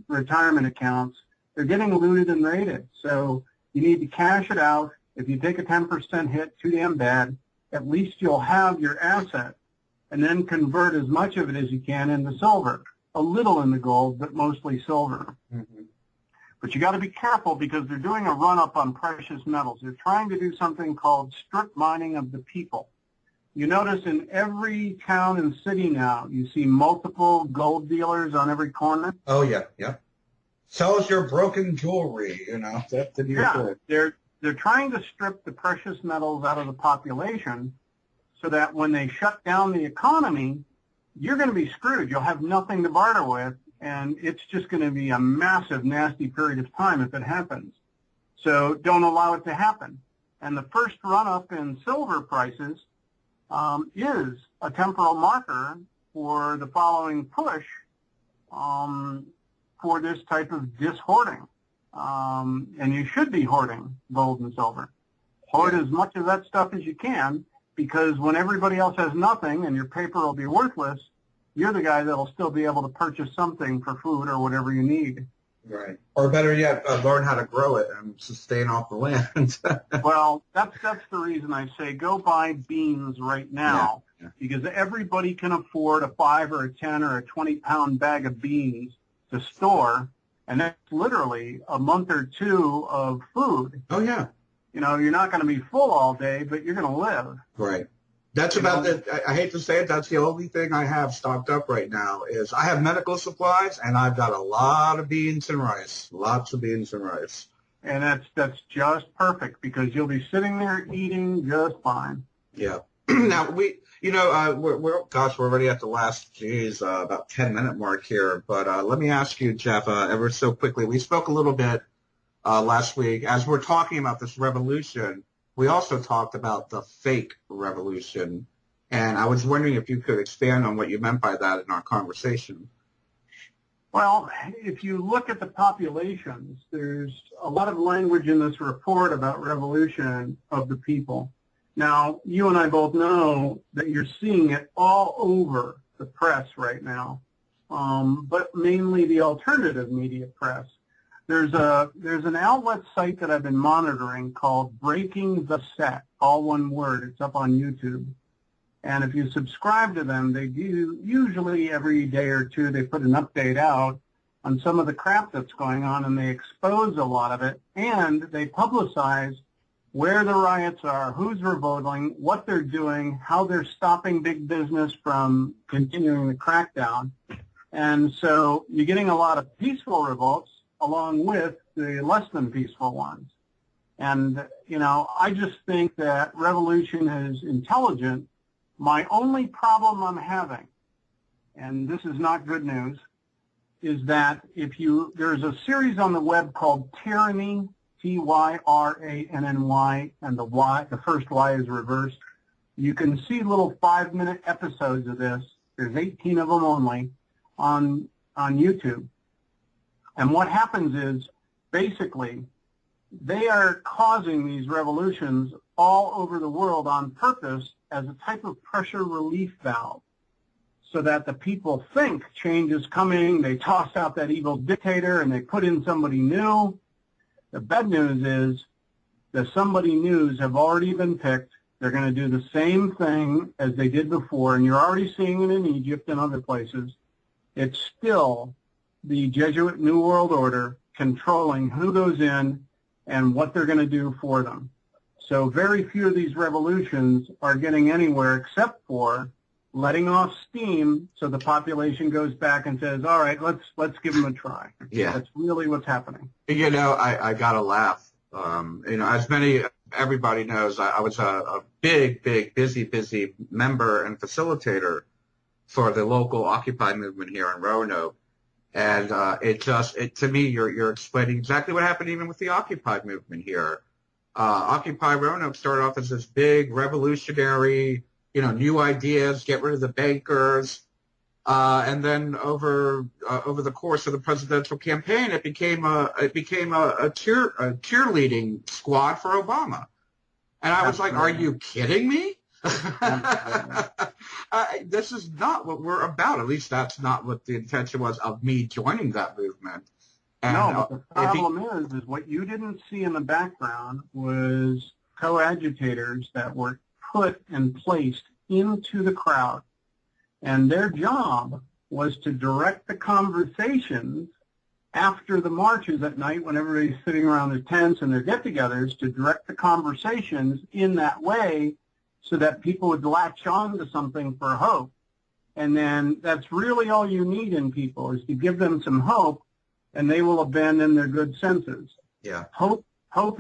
retirement accounts. They're getting looted and raided. So you need to cash it out. If you take a 10% hit, too damn bad. At least you'll have your asset, and then convert as much of it as you can into silver. A little into gold, but mostly silver. Mm-hmm. But you got to be careful because they're doing a run-up on precious metals. They're trying to do something called strip mining of the people. You notice in every town and city now, you see multiple gold dealers on every corner. Oh, yeah, yeah. Sell us your broken jewelry, That's the deal. Yeah, they're trying to strip the precious metals out of the population so that when they shut down the economy, you're going to be screwed. You'll have nothing to barter with. And it's just going to be a massive, nasty period of time if it happens. So don't allow it to happen. And the first run-up in silver prices is a temporal marker for the following push for this type of dishoarding. And you should be hoarding gold and silver. Hoard as much of that stuff as you can, because when everybody else has nothing and your paper will be worthless, you're the guy that will still be able to purchase something for food or whatever you need. Right. Or better yet, learn how to grow it and sustain off the land. Well, that's the reason I say go buy beans right now, because everybody can afford a 5 or a 10 or a 20-pound bag of beans to store, and that's literally a month or 2 of food. Oh, yeah. You're not going to be full all day, but you're going to live. Right. That's about it. I hate to say it, that's the only thing I have stocked up right now is I have medical supplies, and I've got a lot of beans and rice, lots of beans and rice. And that's just perfect because you'll be sitting there eating just fine. Yeah. Now, we're already at the last, about 10-minute mark here. But let me ask you, Jeff, ever so quickly, we spoke a little bit last week. As we're talking about this revolution, we also talked about the fake revolution, and I was wondering if you could expand on what you meant by that in our conversation. Well, if you look at the populations, there's a lot of language in this report about revolution of the people. Now, you and I both know that you're seeing it all over the press right now, but mainly the alternative media press. There's an outlet site that I've been monitoring called Breaking the Set, all one word. It's up on YouTube. And if you subscribe to them, they do usually every day or two, they put an update out on some of the crap that's going on, and they expose a lot of it, and they publicize where the riots are, who's revolting, what they're doing, how they're stopping big business from continuing the crackdown. And so you're getting a lot of peaceful revolts along with the less than peaceful ones. And, you know, I just think that revolution is intelligent. My only problem I'm having, and this is not good news, is that there's a series on the web called Tyranny, Tyranny, and the first Y is reversed. You can see little 5-minute episodes of this. There's 18 of them only on YouTube. And what happens is, basically, they are causing these revolutions all over the world on purpose as a type of pressure relief valve, so that the people think change is coming. They toss out that evil dictator and they put in somebody new. The bad news is that somebody news have already been picked. They're going to do the same thing as they did before, and you're already seeing it in Egypt and other places. It's still the Jesuit New World Order controlling who goes in and what they're going to do for them. So very few of these revolutions are getting anywhere except for letting off steam so the population goes back and says, all right, let's give them a try. Yeah. That's really what's happening. You know, I got to laugh. You know, everybody knows, I was a big, busy member and facilitator for the local Occupy movement here in Roanoke. And to me, you're explaining exactly what happened even with the Occupy movement here. Occupy Roanoke started off as this big revolutionary, you know, new ideas, get rid of the bankers, and then over the course of the presidential campaign, it became a cheerleading squad for Obama. And I was like, are you kidding me? This is not what we're about. At least that's not what the intention was of me joining that movement. And, no, but the problem is what you didn't see in the background was coadjutors that were put and placed into the crowd. And their job was to direct the conversations after the marches at night when everybody's sitting around their tents and their get-togethers, to direct the conversations in that way so that people would latch on to something for hope. And then that's really all you need in people, is to give them some hope, and they will abandon their good senses. Yeah. Hope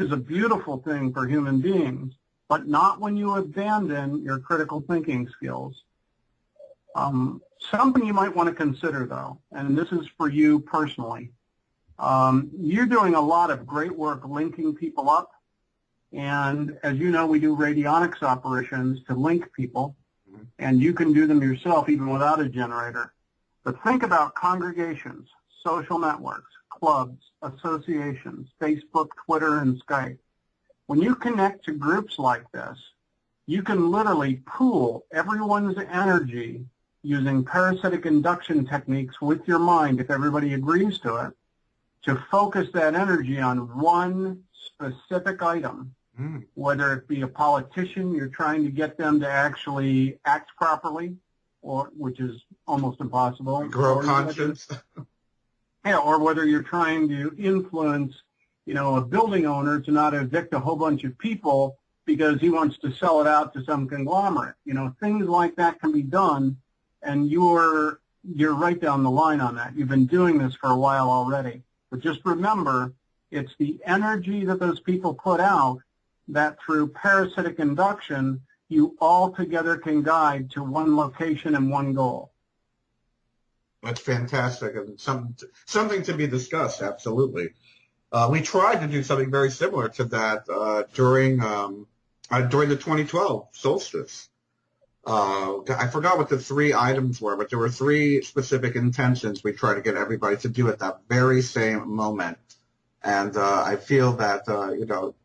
is a beautiful thing for human beings, but not when you abandon your critical thinking skills. Something you might want to consider, though, and this is for you personally. You're doing a lot of great work linking people up, and as you know, we do radionics operations to link people, and you can do them yourself even without a generator. But think about congregations, social networks, clubs, associations, Facebook, Twitter, and Skype. When you connect to groups like this, you can literally pool everyone's energy using parasitic induction techniques with your mind, if everybody agrees to it, to focus that energy on one specific item, whether it be a politician, you're trying to get them to actually act properly, or which is almost impossible. Grow conscience. Yeah, or whether you're trying to influence, you know, a building owner to not evict a whole bunch of people because he wants to sell it out to some conglomerate. You know, things like that can be done, and you're right down the line on that. You've been doing this for a while already. But just remember, it's the energy that those people put out that through parasitic induction, you all together can guide to one location and one goal. That's fantastic, and something to be discussed, absolutely. We tried to do something very similar to that during the 2012 solstice. I forgot what the 3 items were, but there were 3 specific intentions we tried to get everybody to do at that very same moment. And I feel that, you know,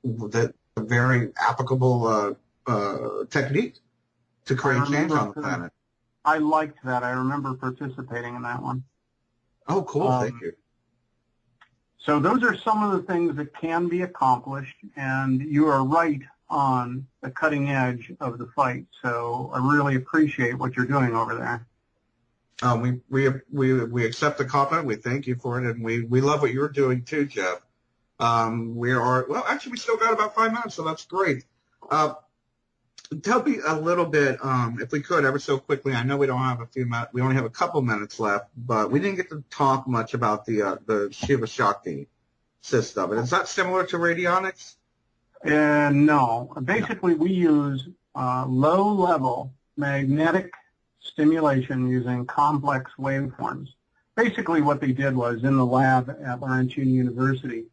that a very applicable technique to create change on the planet. I liked that. I remember participating in that one. Oh, cool. Thank you. So those are some of the things that can be accomplished, and you are right on the cutting edge of the fight. So I really appreciate what you're doing over there. We accept the compliment. We thank you for it, and we love what you're doing too, Jef. We still got about 5 minutes, so that's great. Tell me a little bit, if we could, ever so quickly. I know we don't have we only have a couple minutes left, but we didn't get to talk much about the Shiva Shakti system. And is that similar to Radionics? No. Basically, we use low-level magnetic stimulation using complex waveforms. Basically, what they did was, in the lab at Laurentian University,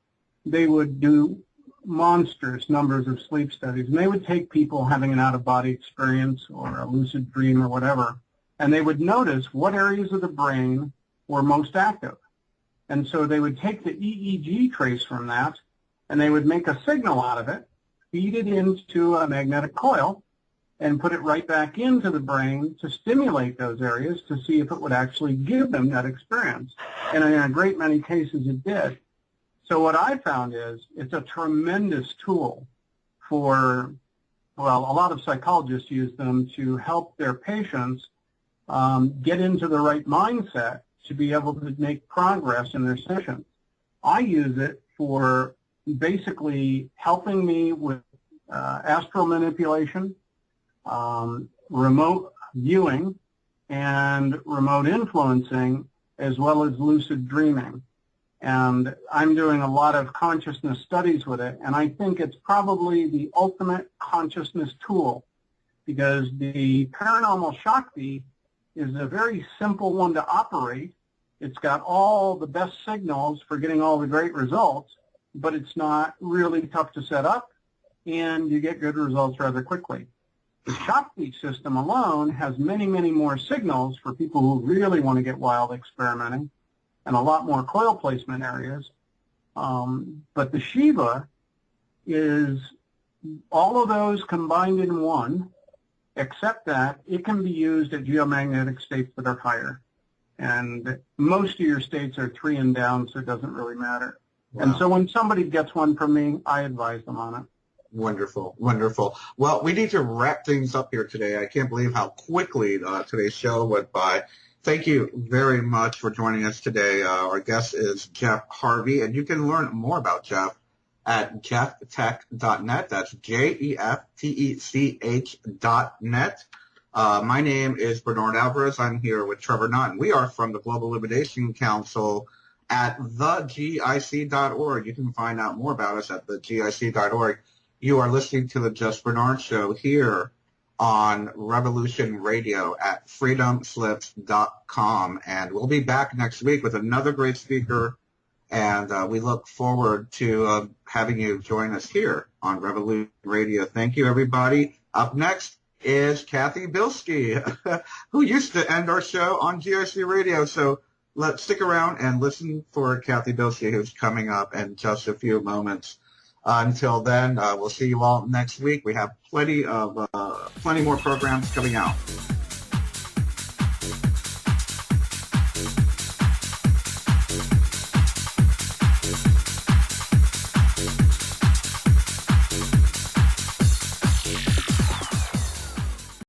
they would do monstrous numbers of sleep studies, and they would take people having an out-of-body experience or a lucid dream or whatever, and they would notice what areas of the brain were most active. And so they would take the EEG trace from that, and they would make a signal out of it, feed it into a magnetic coil, and put it right back into the brain to stimulate those areas to see if it would actually give them that experience. And in a great many cases it did. So what I found is it's a tremendous tool for, well, a lot of psychologists use them to help their patients get into the right mindset to be able to make progress in their sessions. I use it for basically helping me with astral manipulation, remote viewing, and remote influencing, as well as lucid dreaming. And I'm doing a lot of consciousness studies with it, and I think it's probably the ultimate consciousness tool, because the paranormal Shakti is a very simple one to operate. It's got all the best signals for getting all the great results, but it's not really tough to set up, and you get good results rather quickly. The Shakti system alone has many, many more signals for people who really want to get wild experimenting, and a lot more coil placement areas. But the Shiva is all of those combined in one, except that it can be used at geomagnetic states that are higher. And most of your states are 3 and down, so it doesn't really matter. Wow. And so when somebody gets one from me, I advise them on it. Wonderful, wonderful. Well, we need to wrap things up here today. I can't believe how quickly today's show went by. Thank you very much for joining us today. Our guest is Jef Harvey, and you can learn more about Jef at jeftech.net. That's jeftech.net. My name is Bernard Alvarez. I'm here with Trevor Nunn. We are from the Global Illumination Council at thegic.org. You can find out more about us at thegic.org. You are listening to the Just Bernard Show here on Revolution Radio at freedomslips.com. And we'll be back next week with another great speaker. And we look forward to having you join us here on Revolution Radio. Thank you, everybody. Up next is Kathy Bilski, who used to end our show on GIC Radio. So let's stick around and listen for Kathy Bilski, who's coming up in just a few moments. Until then, we'll see you all next week. We have plenty more programs coming out.